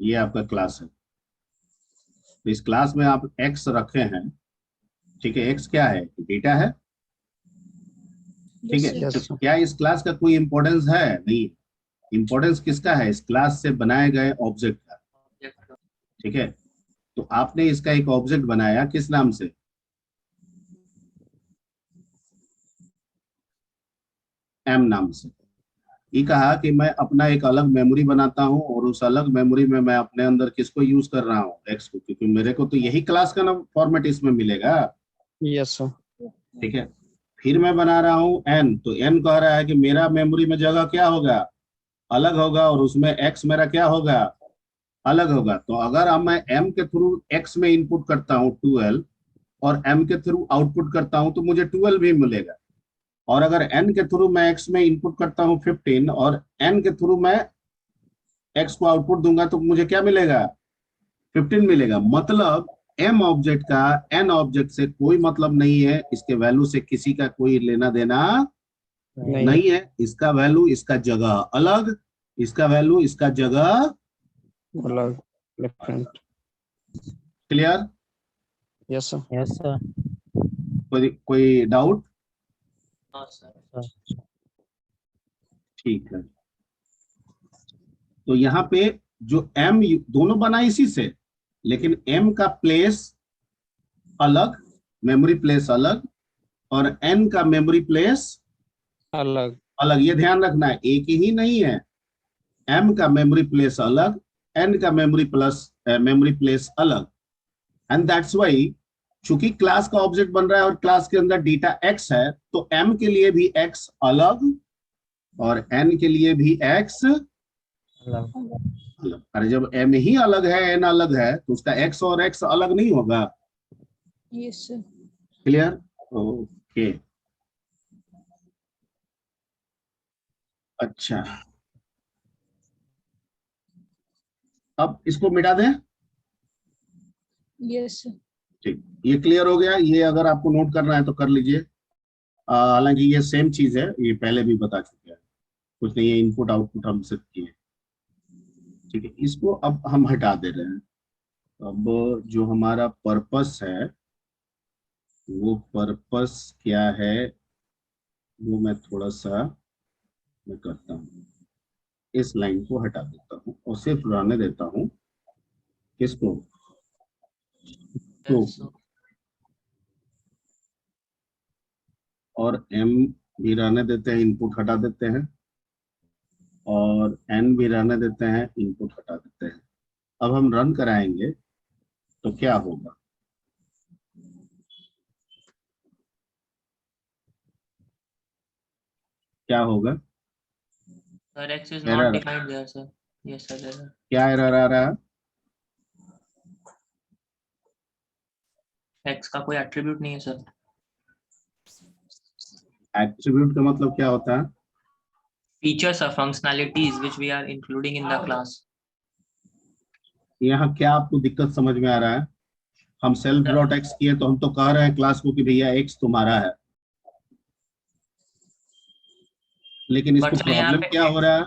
ये आपका क्लास है, तो इस क्लास में आप एक्स रखे हैं, ठीक है, एक्स क्या है, डेटा है, ठीक Yes, है। sir. तो क्या इस क्लास का कोई इंपॉर्टेंस है? नहीं। इंपॉर्टेंस किसका है? इस क्लास से बनाए गए ऑब्जेक्ट का, ठीक है। तो आपने इसका एक ऑब्जेक्ट बनाया, किस नाम से? एम नाम से। ये कहा कि मैं अपना एक अलग मेमोरी बनाता हूं और उस अलग मेमोरी में मैं अपने अंदर किसको यूज कर रहा हूं? एक्स को, क्योंकि मेरे को तो यही क्लास का ना फॉर्मेट इसमें मिलेगा, यस सर। ठीक है। फिर मैं बना रहा हूं एन, तो एन कह रहा है कि मेरा मेमोरी में जगह क्या होगा? अलग होगा, और उसमें एक्स मेरा क्या होगा? अलग होगा। तो अगर अब मैं एम के थ्रू एक्स में इनपुट करता हूँ 12 और एम के थ्रू आउटपुट करता हूं तो मुझे 12 भी मिलेगा। और अगर n के थ्रू मैं x में इनपुट करता हूं 15 और n के थ्रू मैं x को आउटपुट दूंगा तो मुझे क्या मिलेगा? 15 मिलेगा। मतलब m ऑब्जेक्ट का n ऑब्जेक्ट से कोई मतलब नहीं है, इसके वैल्यू से किसी का कोई लेना देना नहीं है। इसका वैल्यू इसका जगह अलग, इसका वैल्यू इसका जगह अलग, different. Clear? Yes sir. Yes sir. कोई डाउट? No, sir. ठीक है। तो यहाँ पे जो m दोनों बना इसी से, लेकिन m का प्लेस अलग, मेमोरी प्लेस अलग, और n का मेमोरी प्लेस अलग। अलग। ये ध्यान रखना है, एक ही नहीं है। m का मेमोरी प्लेस अलग, n का मेमोरी प्लेस अलग। एंड दैट्स वाई, चूंकि क्लास का ऑब्जेक्ट बन रहा है और क्लास के अंदर डेटा x है, तो m के लिए भी x अलग और n के लिए भी x अलग। अलग। अरे जब m ही अलग है, n अलग है, तो उसका x और x अलग नहीं होगा। Yes, sir. क्लियर? ओके, अच्छा। अब इसको मिटा दें। Yes, sir. ठीक, ये क्लियर हो गया। ये अगर आपको नोट करना है तो कर लीजिए। हालांकि ये सेम चीज है, ये पहले भी बता चुके हैं, कुछ नहीं है, इनपुट आउटपुट हम सिर्फ किए। ठीक है, इसको अब हम हटा दे रहे हैं। अब जो हमारा पर्पस है, वो पर्पस क्या है, वो मैं थोड़ा सा मैं करता हूँ। इस लाइन को हटा देता हूँ और सिर्फ रहने देता हूँ किसको? तो Yes, sir. और m भी रहने देते हैं, इनपुट हटा देते हैं, और n भी रहने देते हैं, इनपुट हटा देते हैं। अब हम रन कराएंगे तो क्या होगा? क्या होगा? Sir, X is not error, defined there, sir. Yes, sir. There are. क्या एरर आ रहा है? X का कोई attribute नहीं है, sir. एट्रीब्यूट का मतलब क्या होता है? Features or functionalities which we are including in the class. यहाँ क्या आपको दिक्कत समझ में आ रहा है? हम सेल्फ डॉट एक्स किए तो हम तो कह रहे हैं क्लास को कि भैया एक्स तुम्हारा है, लेकिन इसको But sir, यहाँ प्रॉब्लम पे क्या हो रहा है?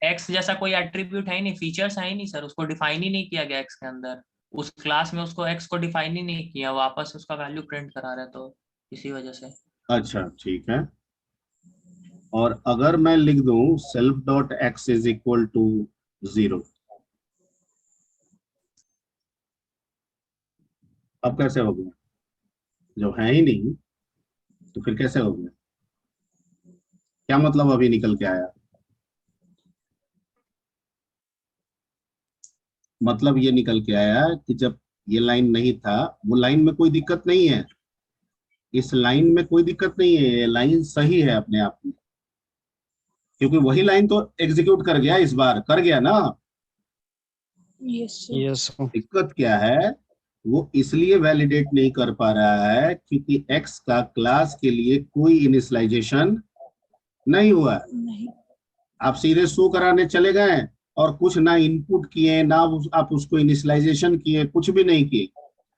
X जैसा कोई एट्रीब्यूट है ही नहीं, फीचर्स है ही नहीं सर, उसको डिफाइन ही नहीं किया गया X के अंदर। उस क्लास में उसको X को डिफाइन ही नहीं किया, वापस उसका वैल्यू प्रिंट करा रहा है, तो इसी वजह से। अच्छा, ठीक है। और अगर मैं लिख दूं self dot x is equal to 0, अब कैसे हो गया? जब है ही नहीं तो फिर कैसे हो गया? क्या मतलब अभी निकल के आया? मतलब ये निकल के आया कि जब ये लाइन नहीं था, वो लाइन में कोई दिक्कत नहीं है, इस लाइन में कोई दिक्कत नहीं है, ये लाइन सही है अपने आप में, क्योंकि वही लाइन तो एग्जीक्यूट कर गया, इस बार कर गया ना। यस यस दिक्कत क्या है, वो इसलिए वैलिडेट नहीं कर पा रहा है क्योंकि एक्स का क्लास के लिए कोई इनिशियलाइजेशन नहीं हुआ है। नहीं, आप सीधे शो कराने चले गए और कुछ ना इनपुट किए, ना आप उसको इनिशियलाइजेशन किए, कुछ भी नहीं किए,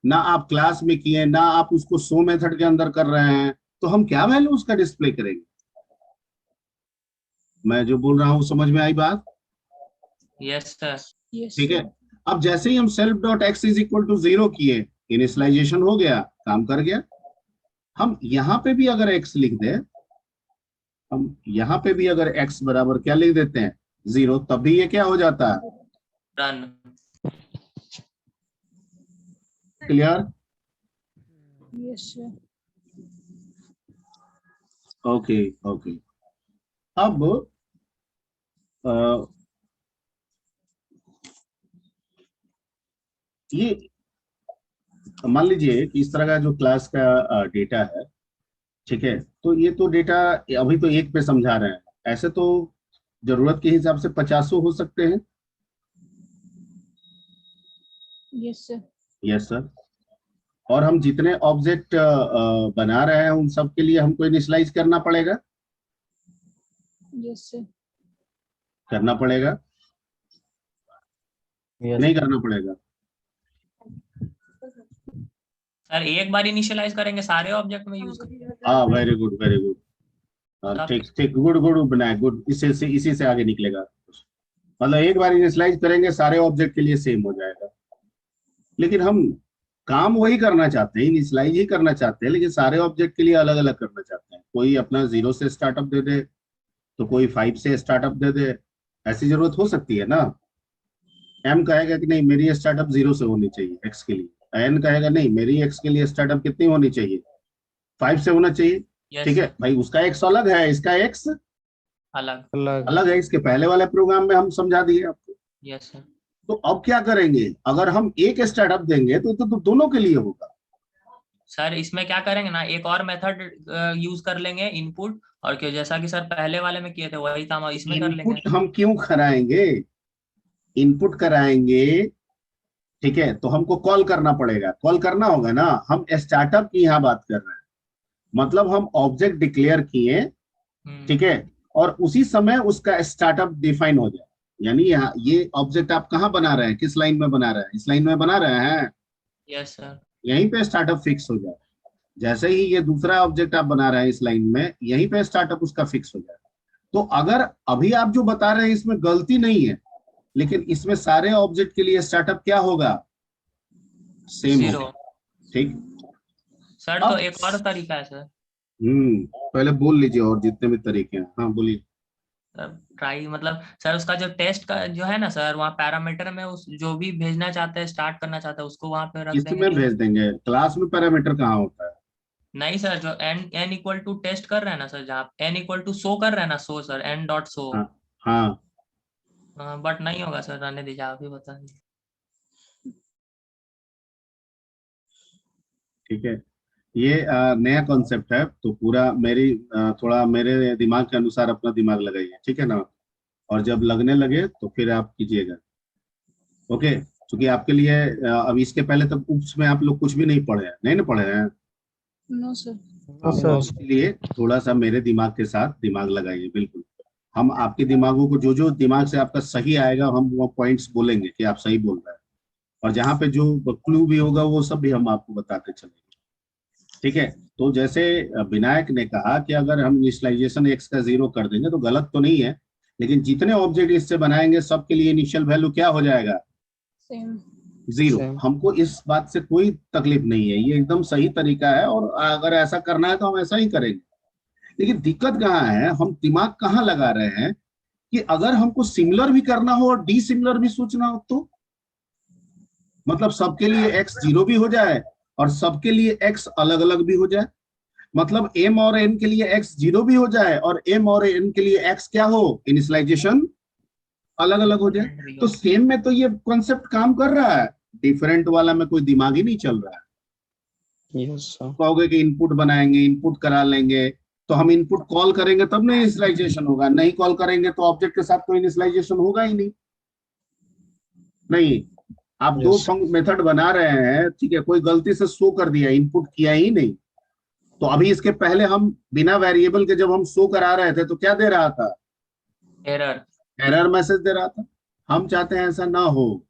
ना आप क्लास में किए, ना आप उसको शो मेथड के अंदर कर रहे हैं, तो हम क्या वैल्यू उसका डिस्प्ले करेंगे? मैं जो बोल रहा हूँ समझ में आई बात? Yes sir. यस ठीक है। अब जैसे ही हम self dot x is equal to 0 किए, इनिशियलाइजेशन हो गया, काम कर गया। हम यहाँ पे भी अगर x लिख दे, हम यहाँ पे भी अगर x बराबर क्या लिख देते हैं 0, तब भी ये क्या हो जाता है? Run. Clear? Yes okay okay. अब ये मान लीजिए कि इस तरह का जो क्लास का डेटा है, ठीक है, तो ये तो डेटा अभी तो 1 पे समझा रहे हैं, ऐसे तो जरूरत के हिसाब से 50 हो सकते हैं। Yes yes sir. और हम जितने ऑब्जेक्ट बना रहे हैं उन सब के लिए हमको इनिशियलाइज करना पड़ेगा, यस करना पड़ेगा, नहीं करना पड़ेगा? सर एक बार इनिशियलाइज करेंगे सारे ऑब्जेक्ट में यूज करेंगे। हाँ, वेरी गुड वेरी गुड। ठीक ठीक, गुड गुड बनाए, गुड, इसी से आगे निकलेगा। मतलब एक बार इनिशियलाइज करेंगे सारे ऑब्जेक्ट के लिए सेम हो जाएगा, लेकिन हम काम वही करना चाहते हैं, इनिशियलाइज ही करना चाहते हैं, लेकिन सारे ऑब्जेक्ट के लिए अलग अलग करना चाहते हैं। कोई अपना 0 से स्टार्टअप दे दे, तो कोई 5 से स्टार्टअप दे दे, ऐसी जरूरत हो सकती है ना। एम कहेगा कि नहीं मेरी स्टार्टअप 0 से होनी चाहिए एक्स के लिए, एन कहेगा नहीं मेरी एक्स के लिए स्टार्टअप कितनी होनी चाहिए, 5 से होना चाहिए। यस ठीक है भाई, उसका एक्स अलग है, इसका एक्स अलग। अलग है। इसके पहले वाले प्रोग्राम में हम समझा दिए आपको। Yes sir. तो अब क्या करेंगे, अगर हम एक स्टार्टअप देंगे तो दोनों के लिए होगा। सर इसमें क्या करेंगे ना, एक और मेथड यूज कर लेंगे इनपुट, और क्यों जैसा कि सर पहले वाले में किए थे वही काम इसमें कर लेंगे। इनपुट हम क्यों कराएंगे, इनपुट कराएंगे, ठीक है, तो हमको कॉल करना पड़ेगा, कॉल करना होगा ना। हम स्टार्टअप की यहाँ बात कर रहे हैं, मतलब हम ऑब्जेक्ट डिक्लेयर किए, ठीक है, और उसी समय उसका स्टार्टअप डिफाइन हो जाए। यानी यहाँ ये ऑब्जेक्ट आप कहाँ बना रहे हैं, किस लाइन में बना रहे हैं, इस लाइन में बना रहे हैं। Yes sir. यहीं पे स्टार्टअप फिक्स हो जाए। जैसे ही ये दूसरा ऑब्जेक्ट आप बना रहे हैं इस लाइन में, यहीं पे स्टार्टअप उसका फिक्स हो जाए। तो अगर अभी आप जो बता रहे हैं इसमें गलती नहीं है, लेकिन इसमें सारे ऑब्जेक्ट के लिए स्टार्टअप क्या होगा, सेम 0। होगा। ठीक। सर तो एक और तरीका है सर। पहले बोल लीजिए, और जितने भी तरीके हैं। हाँ बोलिए। ट्राई मतलब सर उसका जो टेस्ट का जो है ना सर, वहाँ पैरामीटर में उस जो भी भेजना चाहते हैं, स्टार्ट करना चाहता है, उसको वहाँ पे रख देंगे। इसमें भेज देंगे, क्लास में पैरामीटर कहाँ होता है? नहीं सर, जो n इक्वल टू टेस्ट कर रहे हैं ना सर, जहाँ n इक्वल टू शो कर रहे हैं ना, show sir n dot show. हाँ हाँ, बट नहीं होगा सर, रहने दीजिए, आप ही बता दीजिए। ठीक है। ये नया कॉन्सेप्ट है, तो पूरा मेरी थोड़ा मेरे दिमाग के अनुसार अपना दिमाग लगाइए, ठीक है ना। और जब लगने लगे तो फिर आप कीजिएगा। ओके, क्योंकि आपके लिए अब इसके पहले तक उप्स में आप लोग कुछ भी नहीं पढ़े हैं, नहीं ना पढ़े हैं। No sir. तो इसलिए थोड़ा सा मेरे दिमाग के साथ दिमाग लगाइए, बिल्कुल। हम आपके दिमागों को, जो दिमाग से आपका सही आएगा, हम वो पॉइंट्स बोलेंगे कि आप सही बोल रहे हैं, और जहाँ पे जो क्लू भी होगा वो सब भी हम आपको बताते चलेंगे। ठीक है। तो जैसे विनायक ने कहा कि अगर हम इनिशियलाइजेशन एक्स का 0 कर देंगे तो गलत तो नहीं है, लेकिन जितने ऑब्जेक्ट इससे बनाएंगे सबके लिए इनिशियल वैल्यू क्या हो जाएगा, सेम 0। हमको इस बात से कोई तकलीफ नहीं है, ये एकदम सही तरीका है, और अगर ऐसा करना है तो हम ऐसा ही करेंगे। लेकिन दिक्कत कहाँ है, हम दिमाग कहाँ लगा रहे हैं कि अगर हमको सिमिलर भी करना हो और डिसिमिलर भी सोचना हो, तो मतलब सबके लिए x 0 भी हो जाए और सबके लिए x अलग अलग भी हो जाए। मतलब m और n के लिए x 0 भी हो जाए और m और n के लिए x क्या हो, इनिशियलाइजेशन अलग अलग हो जाए। तो सेम में तो ये कॉन्सेप्ट काम कर रहा है, डिफरेंट वाला में कोई दिमाग ही नहीं चल रहा है। Yes sir. कहोगे कि इनपुट बनाएंगे, इनपुट करा लेंगे, तो हम इनपुट कॉल करेंगे तब ना इनिशियलाइजेशन होगा, नहीं कॉल करेंगे तो ऑब्जेक्ट के साथ कोई इनिशियलाइजेशन होगा ही नहीं। नहीं, आप दो मेथड बना रहे हैं, ठीक है, कोई गलती से शो कर दिया, इनपुट किया ही नहीं। तो अभी इसके पहले हम बिना वेरिएबल के जब हम शो करा रहे थे तो क्या दे रहा था, एरर मैसेज दे रहा था। हम चाहते हैं ऐसा ना हो,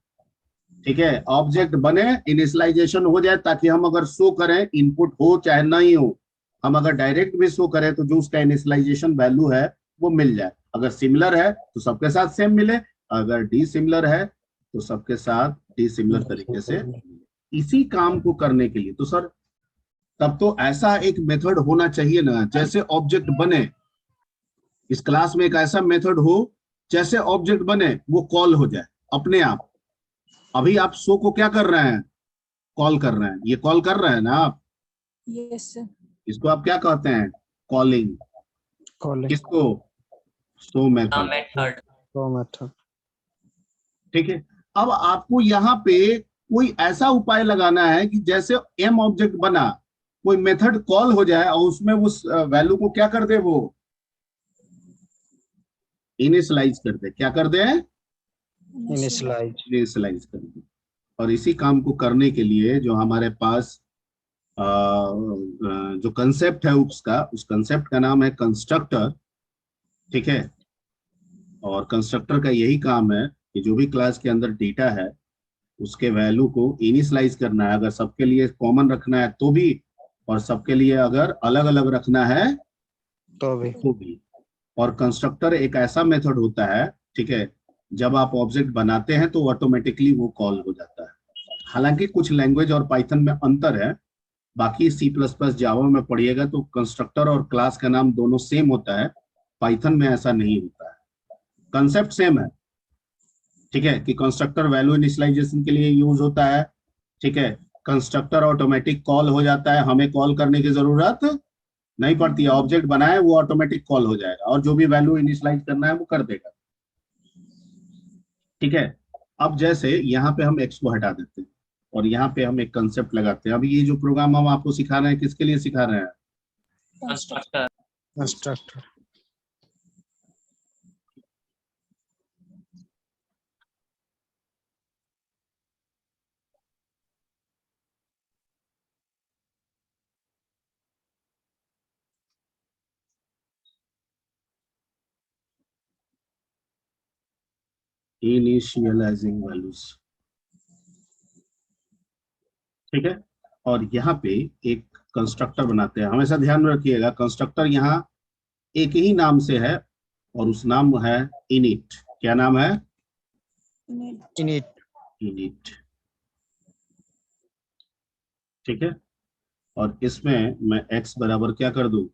ठीक है, ऑब्जेक्ट बने, इनिशियलाइजेशन हो जाए, ताकि हम अगर शो करें इनपुट हो चाहे नहीं हो, हम अगर डायरेक्ट भी शो करें तो जो उसका इनिशियलाइजेशन वैल्यू है वो मिल जाए। अगर सिमिलर है तो सबके साथ सेम मिले, अगर डी सिमिलर है तो सबके साथ डी सिमिलर तरीके से मिले। इसी काम को करने के लिए तो सर तब तो ऐसा एक मेथड होना चाहिए ना, जैसे ऑब्जेक्ट बने, इस क्लास में एक ऐसा मेथड हो जैसे ऑब्जेक्ट बने वो कॉल हो जाए अपने आप। अभी आप शो को क्या कर रहे हैं, कॉल कर रहे हैं, ये कॉल कर रहे हैं ना आप, यस सर। इसको आप क्या कहते हैं, कॉलिंग। किसको, शो मेथड। ठीक है। अब आपको यहाँ पे कोई ऐसा उपाय लगाना है कि जैसे एम ऑब्जेक्ट बना, कोई मेथड कॉल हो जाए और उसमें उस वैल्यू को क्या कर दे, वो इनिशियलाइज कर दे। क्या कर दे, इनिशियलाइज कर दे। और इसी काम को करने के लिए जो हमारे पास जो कंसेप्ट है उसका, उस कंसेप्ट का नाम है कंस्ट्रक्टर, ठीक है। और कंस्ट्रक्टर का यही काम है कि जो भी क्लास के अंदर डेटा है उसके वैल्यू को इनिशियलाइज करना है, अगर सबके लिए कॉमन रखना है तो भी, और सबके लिए अगर अलग अलग रखना है तो भी। और कंस्ट्रक्टर एक ऐसा मेथड होता है, ठीक है, जब आप ऑब्जेक्ट बनाते हैं तो ऑटोमेटिकली वो कॉल हो जाता है। हालांकि कुछ लैंग्वेज और पाइथन में अंतर है, बाकी C++ जावा में पढ़िएगा तो कंस्ट्रक्टर और क्लास का नाम दोनों सेम होता है, पाइथन में ऐसा नहीं होता है, कंसेप्ट सेम है, ठीक है, कि कंस्ट्रक्टर वैल्यू इनिशियलाइजेशन के लिए यूज होता है, ठीक है, कंस्ट्रक्टर ऑटोमेटिक कॉल हो जाता है, हमें कॉल करने की जरूरत नहीं पड़ती है, ऑब्जेक्ट बनाए वो ऑटोमेटिक कॉल हो जाएगा और जो भी वैल्यू इनिशियलाइज करना है वो कर देगा, ठीक है। अब जैसे यहाँ पे हम x को हटा देते हैं और यहाँ पे हम एक कंसेप्ट लगाते हैं। अभी ये जो प्रोग्राम हम आपको सिखा रहे हैं किसके लिए सिखा रहे हैं, कंस्ट्रक्टर। इनिशियलाइजिंग वैल्यूज, ठीक है। और यहाँ पे एक कंस्ट्रक्टर बनाते हैं, हमेशा ध्यान में रखिएगा कंस्ट्रक्टर यहाँ एक ही नाम से है और उस नाम है इनिट। क्या नाम है, इनिट, ठीक है। और इसमें मैं x बराबर क्या कर दूं,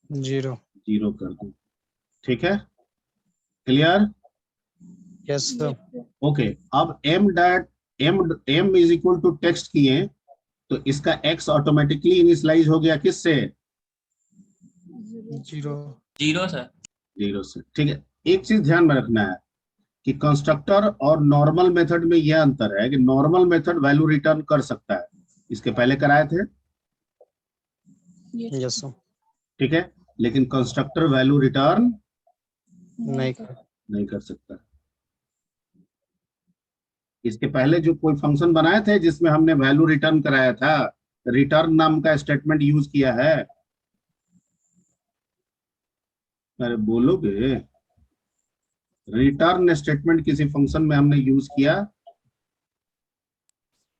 0 कर दूं, ठीक है, क्लियर, यस सर। ओके। अब m is equal to text किए तो इसका x ऑटोमेटिकली इनिशियलाइज हो गया किससे, 0 सर। 0 से, ठीक है। एक चीज ध्यान में रखना है कि कंस्ट्रक्टर और नॉर्मल मेथड में यह अंतर है कि नॉर्मल मेथड वैल्यू रिटर्न कर सकता है, इसके पहले कराए थे, यस सर। ठीक है, लेकिन कंस्ट्रक्टर वैल्यू रिटर्न नहीं कर सकता। इसके पहले जो कोई फंक्शन बनाए थे जिसमें हमने वैल्यू रिटर्न कराया था, रिटर्न नाम का स्टेटमेंट यूज किया है, अरे बोलोगे, रिटर्न स्टेटमेंट किसी फंक्शन में हमने यूज किया,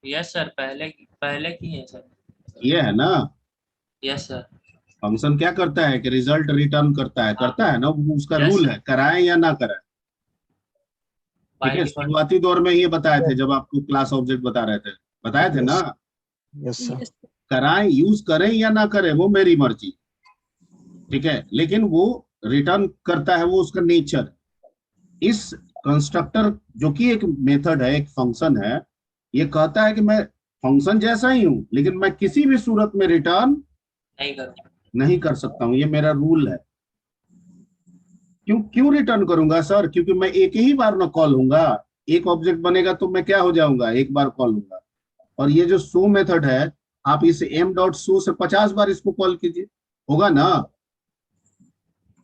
यस सर, पहले की है सर, ये है ना। Yes sir. फंक्शन क्या करता है कि रिजल्ट रिटर्न करता है ना, वो उसका रूल है, कराएं या ना कराएं, ठीक है। शुरुआती दौर में ये बताए थे जब आपको क्लास ऑब्जेक्ट बता रहे थे, बताए थे ना, यस सर। कराएं, यूज करें या ना करें वो मेरी मर्जी, ठीक है, लेकिन वो रिटर्न करता है, वो उसका नेचर। इस कंस्ट्रक्टर जो कि एक मेथड है, एक फंक्शन है, ये कहता है कि मैं फंक्शन जैसा ही हूं लेकिन मैं किसी भी सूरत में रिटर्न नहीं करूँगा। नहीं कर सकता हूँ, ये मेरा रूल है। क्यों क्यों रिटर्न करूंगा सर? क्योंकि मैं एक ही बार ना कॉल लूंगा। एक ऑब्जेक्ट बनेगा तो मैं क्या हो जाऊंगा, एक बार कॉल लूंगा। और ये जो शो मेथड है, आप इस m डॉट शो से 50 बार इसको कॉल कीजिए, होगा ना।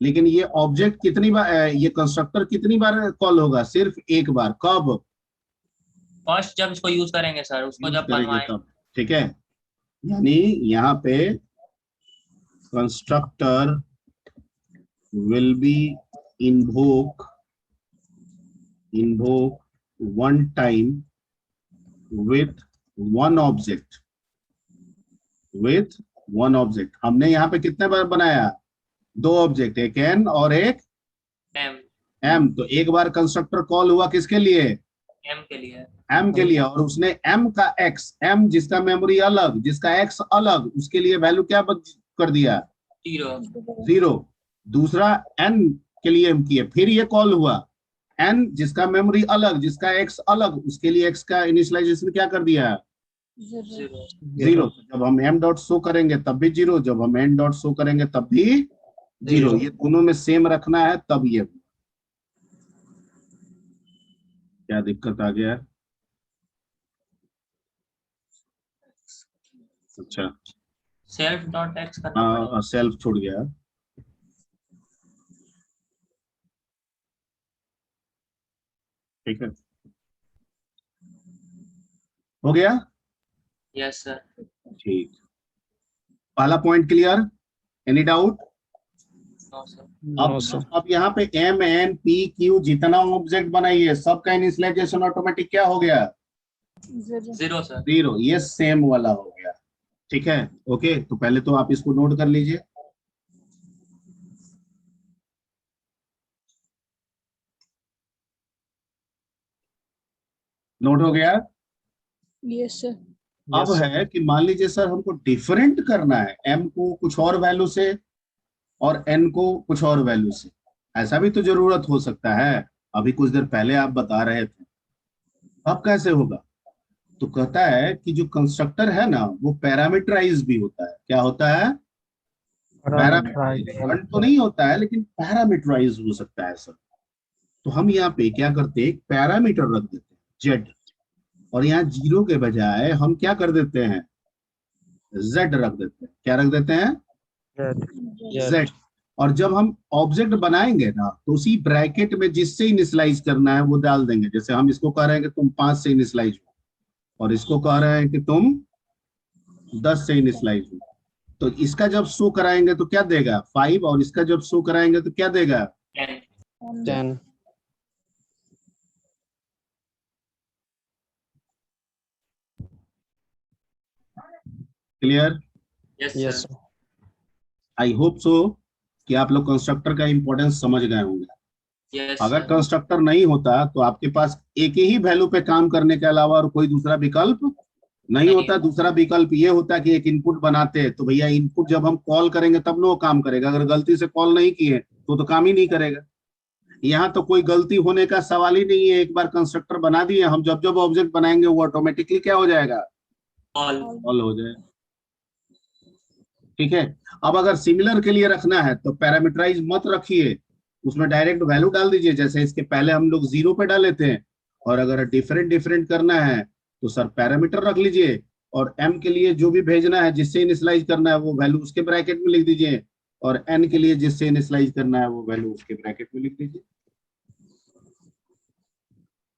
लेकिन ये ऑब्जेक्ट कितनी बार, ये कंस्ट्रक्टर कितनी बार कॉल होगा? सिर्फ एक बार। कब? फर्स्ट जब इसको यूज करेंगे सर, उसको यूज जब करेंगे बनवाएंगे। तब। ठीक है, यानी यहाँ पे constructor will be invoke one time with one object, हमने यहाँ पे कितने बार बनाया? 2 ऑब्जेक्ट, एक n और एक m m। तो एक बार कंस्ट्रक्टर कॉल हुआ किसके लिए? m के लिए। m के लिए। और उसने m का x, m जिसका मेमोरी अलग, जिसका x अलग, उसके लिए वैल्यू क्या कर दिया? 0। दूसरा n के लिए m किए, फिर ये कॉल हुआ n जिसका मेमोरी अलग, जिसका x अलग, उसके लिए x का इनिशियलाइजेशन क्या कर दिया? 0। जब हम m डॉट शो करेंगे तब भी 0, जब हम n डॉट शो करेंगे तब भी 0। ये दोनों में सेम रखना है, तब ये। क्या दिक्कत आ गया? अच्छा, सेल्फ डॉट एक्स करना पड़ेगा। सेल्फ छोड़ गया। ठीक है, हो गया। Yes sir. ठीक, पहला point clear? Any doubt? No sir. अब यहाँ पे m n p q जितना ऑब्जेक्ट बनाइए, सबका इनिशियलाइजेशन ऑटोमेटिक क्या हो गया? 0 सर। 0। ये सेम वाला हो गया। ठीक है, ओके। तो पहले तो आप इसको नोट कर लीजिए। नोट हो गया? Yes sir. अब है कि मान लीजिए सर हमको डिफरेंट करना है, m को कुछ और वैल्यू से और n को कुछ और वैल्यू से। ऐसा भी तो जरूरत हो सकता है। अभी कुछ देर पहले आप बता रहे थे, अब कैसे होगा? तो कहता है कि जो कंस्ट्रक्टर है ना, वो पैरामीटराइज भी होता है। क्या होता है? पैरामीटराइज तो नहीं होता है, लेकिन पैरामीटराइज हो सकता है सर। तो हम यहाँ पे क्या करते हैं, पैरामीटर रख देते हैं z, और यहाँ 0 के बजाय हम क्या कर देते हैं, z रख देते हैं। क्या रख देते हैं? z। और जब हम ऑब्जेक्ट बनाएंगे ना, तो उसी ब्रैकेट में जिससे इनिशियलाइज करना है वो डाल देंगे। जैसे हम इसको कह रहे हैं कि तुम 5 से इनिशियलाइज हो, और इसको कह रहे हैं कि तुम 10 से इनिशियलाइज हो। तो इसका जब शो कराएंगे तो क्या देगा? 5। और इसका जब शो कराएंगे तो क्या देगा? 10। Clear? Yes sir. I hope so कि आप लोग कंस्ट्रक्टर का इंपॉर्टेंस समझ गए होंगे। यस अगर सर। कंस्ट्रक्टर नहीं होता तो आपके पास एक ही वैल्यू पे काम करने के अलावा और कोई दूसरा विकल्प नहीं होता। दूसरा विकल्प ये होता कि एक इनपुट बनाते, तो भैया इनपुट जब हम कॉल करेंगे तब नो काम करेगा। अगर गलती से कॉल नहीं किए तो काम ही नहीं करेगा। यहाँ तो कोई गलती होने का सवाल ही नहीं है। एक बार कंस्ट्रक्टर बना दिए, हम जब जब ऑब्जेक्ट बनाएंगे वो ऑटोमेटिकली क्या हो जाएगा? कॉल हो जाएगा। ठीक है। अब अगर सिमिलर के लिए रखना है तो पैरामीटराइज मत रखिए, उसमें डायरेक्ट वैल्यू डाल दीजिए। जैसे इसके पहले हम लोग 0 पे डाले थे। और अगर डिफरेंट करना है तो सर पैरामीटर रख लीजिए, और m के लिए जो भी भेजना है, जिससे इनिशियलाइज करना है, वो वैल्यू उसके ब्रैकेट में लिख दीजिए। और n के लिए जिससे इनिशियलाइज करना है, वो वैल्यू उसके ब्रैकेट में लिख दीजिए।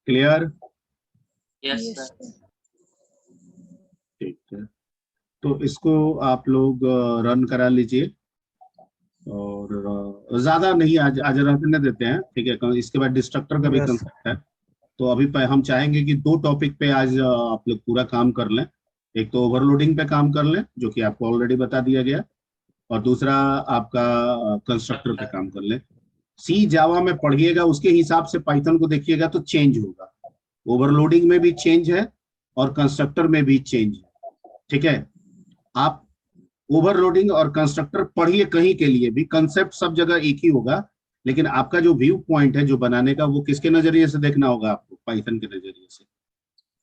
क्लियर? Yes sir. ठीक है, तो इसको आप लोग रन करा लीजिए। और ज्यादा नहीं, आज रखने देते हैं। ठीक है, इसके बाद डिस्ट्रक्टर का भी कंसेप्ट है। तो अभी हम चाहेंगे कि 2 टॉपिक पे आज आप लोग पूरा काम कर लें। एक तो ओवरलोडिंग पे काम कर लें, जो कि आपको ऑलरेडी बता दिया गया, और दूसरा आपका कंस्ट्रक्टर पे काम कर लें। सी जावा में पढ़िएगा, उसके हिसाब से पाइथन को देखिएगा तो चेंज होगा। ओवरलोडिंग में भी चेंज है और कंस्ट्रक्टर में भी चेंज है। ठीक है, आप ओवरलोडिंग और कंस्ट्रक्टर पढ़िए, कहीं के लिए भी कंसेप्ट सब जगह एक ही होगा, लेकिन आपका जो व्यू पॉइंट है जो बनाने का, वो किसके नजरिए से देखना होगा आपको? पाइथन के नजरिए से।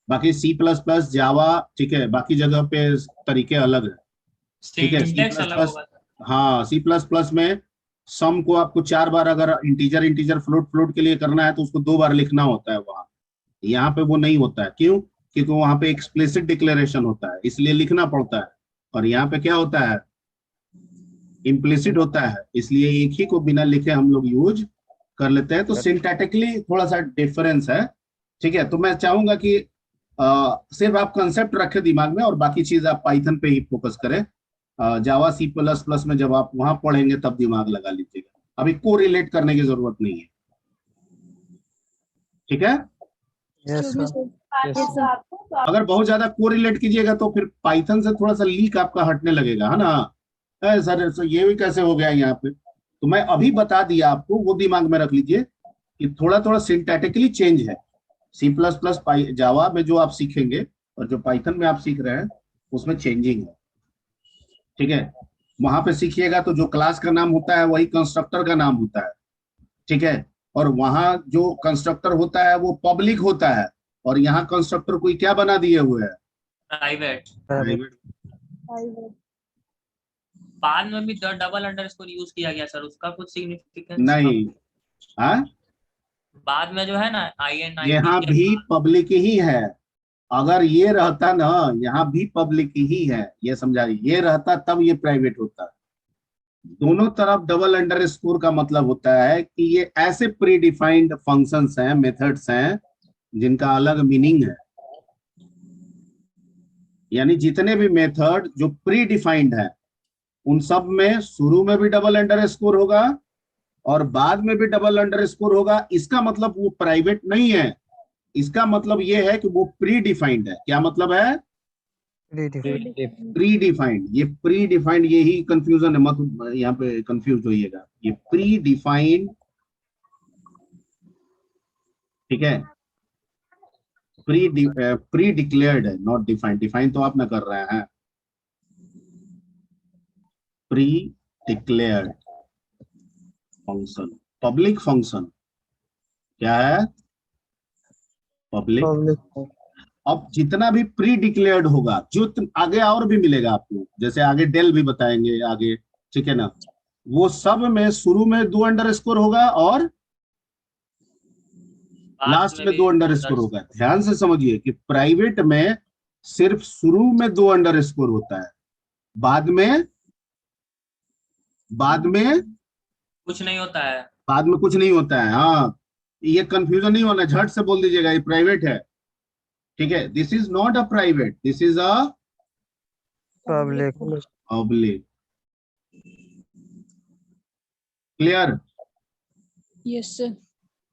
बाकी C++, जावा, ठीक है, बाकी जगह पे तरीके अलग है। ठीक है। सी सिंटेक्स प्लस अलग प्लस, होगा सर। हाँ सी प्लस प्लस में सम को आपको 4 बार, अगर इंटीजर इंटीजर फ्लोट फ्लोट के लिए करना है तो उसको 2 बार लिखना होता है वहां। यहाँ पे वो नहीं होता है, क्यों? क्योंकि वहां पे एक्सप्लिसिट डिक्लेरेशन होता है, इसलिए लिखना पड़ता है। और यहाँ पे क्या होता है, इम्प्लिसिट होता है, इसलिए एक ही को बिना लिखे हम लोग यूज कर लेते हैं। तो सिंटैटिकली थोड़ा सा डिफरेंस है। ठीक है, तो मैं चाहूंगा कि सिर्फ आप कंसेप्ट रखें दिमाग में और बाकी चीज आप पाइथन पे ही फोकस करें। जावा सी प्लस प्लस में जब आप वहां पढ़ेंगे तब दिमाग लगा लीजिएगा, अभी को रिलेट करने की जरूरत नहीं है। ठीक है, yes Excuse me, sir. sir. Yes Yes, sir. अगर बहुत ज्यादा को रिलेट कीजिएगा तो फिर पाइथन से थोड़ा सा लीक आपका हटने लगेगा, है ना? सर सर ये भी कैसे हो गया यहाँ पे? तो मैं अभी बता दिया आपको, वो दिमाग में रख लीजिए कि थोड़ा थोड़ा सिंटैटिकली चेंज है। सी प्लस प्लस जावा में जो आप सीखेंगे और जो पाइथन में आप सीख रहे हैं उसमें चेंजिंग है। ठीक है, वहां पे सीखिएगा तो जो क्लास का नाम होता है वही कंस्ट्रक्टर का नाम होता है। ठीक है, और वहां जो कंस्ट्रक्टर होता है वो पब्लिक होता है, और यहाँ कंस्ट्रक्टर कोई क्या बना दिए हुए है, प्राइवेट। प्राइवेट। बाद में भी डबल अंडरस्कोर यूज किया गया सर, उसका कुछ सिग्निफिकेंस नहीं, हाँ बाद में जो है ना INIT यहाँ के भी पब्लिक ही है। अगर ये रहता ना, यहाँ भी पब्लिक ही है, ये समझा रही, ये रहता तब ये प्राइवेट होता। दोनों तरफ डबल अंडरस्कोर का मतलब होता है कि ये ऐसे प्री डिफाइंड फंक्शंस हैं, मेथड्स हैं जिनका अलग मीनिंग है। यानी जितने भी मेथड जो प्री डिफाइंड है उन सब में शुरू में भी डबल अंडरस्कोर होगा और बाद में भी डबल अंडरस्कोर होगा। इसका मतलब वो प्राइवेट नहीं है, इसका मतलब ये है कि वो प्री डिफाइंड है। क्या मतलब है? Pre defined. ये प्री डिफाइंड, यही कंफ्यूजन है, मत यहाँ पे कंफ्यूज होइएगा। ये प्री डिफाइंड, ठीक है, प्री डिक्लेयर्ड है, नॉट डिफाइंड। डिफाइन तो आप ना कर रहे हैं, pre declared function, public function. क्या है? पब्लिक। अब जितना भी प्री डिक्लेयर्ड होगा, जो आगे और भी मिलेगा आपको, जैसे आगे डेल भी बताएंगे आगे, ठीक है ना, वो सब में शुरू में 2 अंडरस्कोर होगा और लास्ट में 2 अंडरस्कोर होगा। ध्यान से समझिए कि प्राइवेट में सिर्फ शुरू में 2 अंडरस्कोर होता है, बाद में कुछ नहीं होता है। बाद में कुछ नहीं होता है। हाँ, ये कंफ्यूजन नहीं होना, झट से बोल दीजिएगा ये प्राइवेट है। ठीक है, this is not a private, this is a public. Clear? Yes, sir.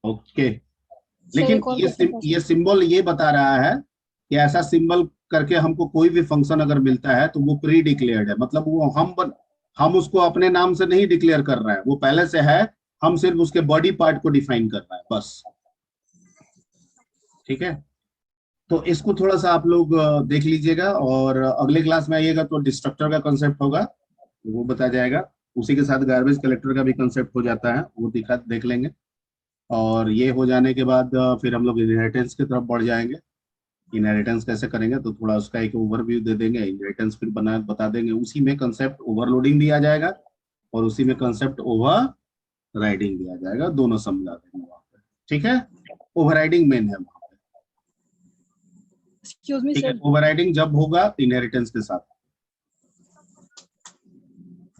Okay. Sir, लेकिन एक और question था, ये सिंबल ये बता रहा है कि ऐसा सिंबल करके हमको कोई भी फंक्शन अगर मिलता है तो वो प्री डिक्लेयर्ड है। मतलब वो हम उसको अपने नाम से नहीं डिक्लेयर कर रहे हैं, वो पहले से है, हम सिर्फ उसके बॉडी पार्ट को डिफाइन कर रहे हैं बस। ठीक है, तो इसको थोड़ा सा आप लोग देख लीजिएगा, और अगले क्लास में आइएगा तो डिस्ट्रक्टर का कंसेप्ट होगा, वो बताया जाएगा। उसी के साथ गार्बेज कलेक्टर का भी कंसेप्ट हो जाता है, वो देख लेंगे। और ये हो जाने के बाद फिर हम लोग इनहेरिटेंस की तरफ बढ़ जाएंगे। इनहेरिटेंस कैसे करेंगे तो थोड़ा उसका एक ओवरव्यू दे देंगे, इनहेरिटेंस फिर बता देंगे। उसी में कंसेप्ट ओवरलोडिंग भी आ जाएगा और उसी में कंसेप्ट ओवर राइडिंग भी आ जाएगा, दोनों समझा देंगे वहां पे। ठीक है, ओवरराइडिंग मेन है वहां पे। Excuse me, ठीक है, sir. ओवरराइडिंग जब होगा इनहेरिटेंस के साथ।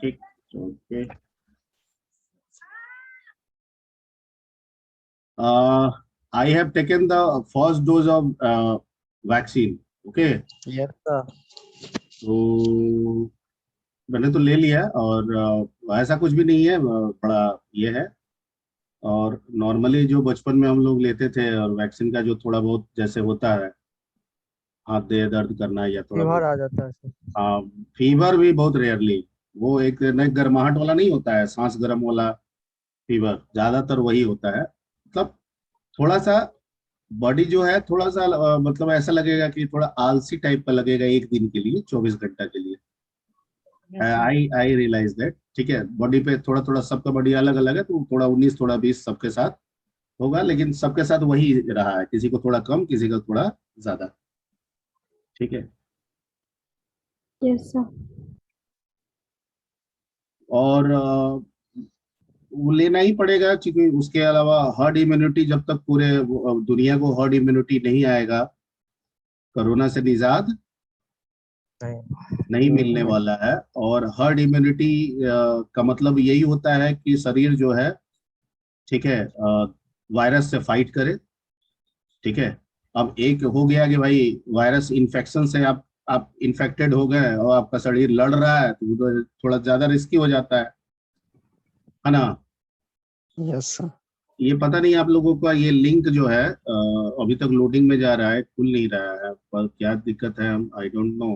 ठीक, okay. I have taken the first dose of vaccine. Okay. Yes sir. तो मैंने तो ले लिया, और ऐसा कुछ भी नहीं है, बड़ा ये है। और नॉर्मली जो बचपन में हम लोग लेते थे, और वैक्सीन का जो थोड़ा बहुत जैसे होता है, हाथ दे दर्द करना या थोड़ा फीवर बहुत, आ जाता है सर। हाँ, फीवर भी बहुत रेयरली, वो एक नहीं गर्माहट वाला नहीं होता है, सांस गर्म वाला फीवर, ज्यादातर वही होता है। मतलब थोड़ा सा बॉडी जो है थोड़ा सा मतलब ऐसा लगेगा कि थोड़ा आलसी टाइप का लगेगा एक दिन के लिए, 24 घंटा के लिए। आई रियलाइज दैट। ठीक है, बॉडी पे थोड़ा थोड़ा, सबका बॉडी अलग अलग है, तो थोड़ा 19 थोड़ा 20 सबके साथ होगा, लेकिन सबके साथ वही रहा है, किसी को थोड़ा कम, किसी का थोड़ा ज्यादा। ठीक है, Yes, sir. और वो लेना ही पड़ेगा, क्योंकि उसके अलावा हर्ड इम्यूनिटी, जब तक पूरे दुनिया को हर्ड इम्यूनिटी नहीं आएगा, कोरोना से निजात नहीं मिलने वाला है। और हर्ड इम्यूनिटी का मतलब यही होता है कि शरीर जो है, ठीक है, वायरस से फाइट करे। ठीक है, अब एक हो गया कि भाई वायरस इन्फेक्शन से आप इन्फेक्टेड हो गए और आपका शरीर लड़ रहा है, तो वो तो थोड़ा ज्यादा रिस्की हो जाता है ना। Yes sir. ये पता नहीं आप लोगों का ये लिंक जो है अभी तक लोडिंग में जा रहा है, खुल नहीं रहा है, पर क्या दिक्कत है आई डोंट नो।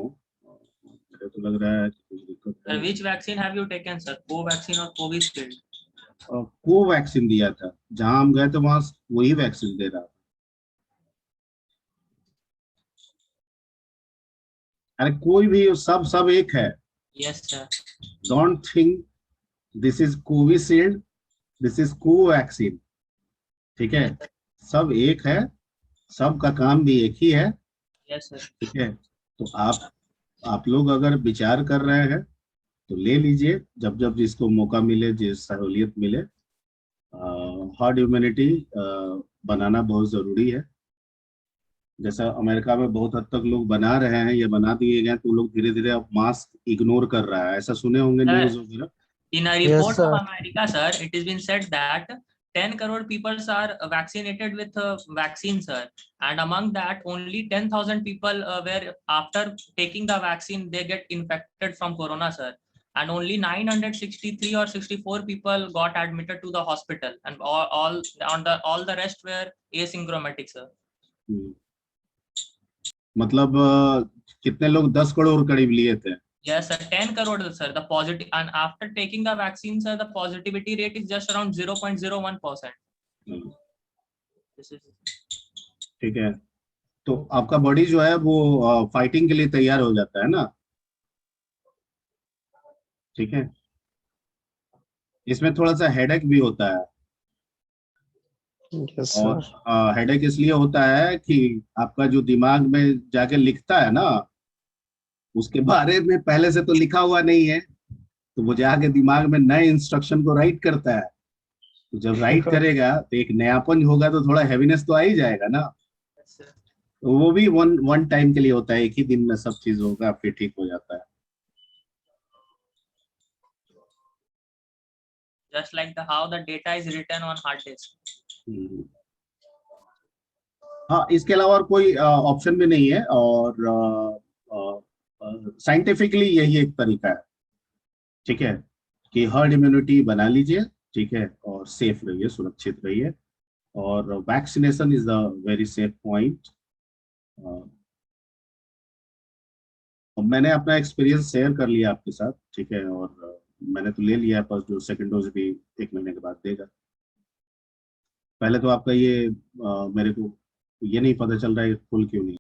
मुझे तो लग रहा है कि कुछ दिक्कत Sir, है। which vaccine have you taken, sir? Covaxin or Covishield? Covaxin दिया था, जहां हम गए थे वहां वही वैक्सीन दे रहा था। अरे कोई भी, सब एक है। Yes, sir. Don't think this is Covishield, this is Covaxin. ठीक है, सब एक है, सबका काम भी एक ही है। Yes, sir. ठीक है, तो आप लोग अगर विचार कर रहे हैं तो ले लीजिए, जब जब जिसको मौका मिले, जिस सहूलियत मिले। हर्ड इम्यूनिटी बनाना बहुत जरूरी है। जैसा अमेरिका में बहुत हद तक लोग बना रहे हैं या बना दिए गए, तो लोग धीरे धीरे अब मास्क इग्नोर कर रहा है, ऐसा सुने होंगे Sir, न्यूज वगैरह। In a Yes, report sir. of America, sir, it has been said that 10 crore people are vaccinated with vaccine, sir. And among that, only 10,000 people were, after taking the vaccine, they get infected from corona, sir. And only 963 or 64 people got admitted to the hospital, and all the rest were asymptomatic, sir. मतलब कितने लोग 10 करोड़ करीब लिए थे। Yes, sir, 10 crore, sir. The positive, and after taking the vaccine, sir, the positivity rate is just around 0.01%. This is ठीक है, तो आपका बॉडी जो है वो फाइटिंग के लिए तैयार हो जाता है ना। ठीक है, इसमें थोड़ा सा हेडेक भी होता है। यस और सर। हेडेक इसलिए होता है कि आपका जो दिमाग में जाके लिखता है ना, उसके बारे में पहले से तो लिखा हुआ नहीं है, तो वो जाके दिमाग में नए इंस्ट्रक्शन को राइट करता है। तो जब राइट करेगा तो एक नयापन होगा, तो थोड़ा हैवीनेस तो आ ही जाएगा ना। yes, sir. तो वो भी वन टाइम के लिए होता है, एक ही दिन में सब चीज होगा, फिर ठीक हो जाता है। Just like how the data is written on hard disk. हाँ, इसके अलावा और कोई ऑप्शन भी नहीं है, और साइंटिफिकली यही एक तरीका है। ठीक है, कि हर्ड इम्यूनिटी बना लीजिए, ठीक है, और सेफ रहिए, सुरक्षित रहिए। और vaccination is the very safe point. मैंने अपना एक्सपीरियंस शेयर कर लिया आपके साथ, ठीक है, और मैंने तो ले लिया है, पर जो सेकंड डोज भी 1 महीने के बाद देगा। पहले तो आपका ये मेरे को ये नहीं पता चल रहा है फुल क्यों नहीं।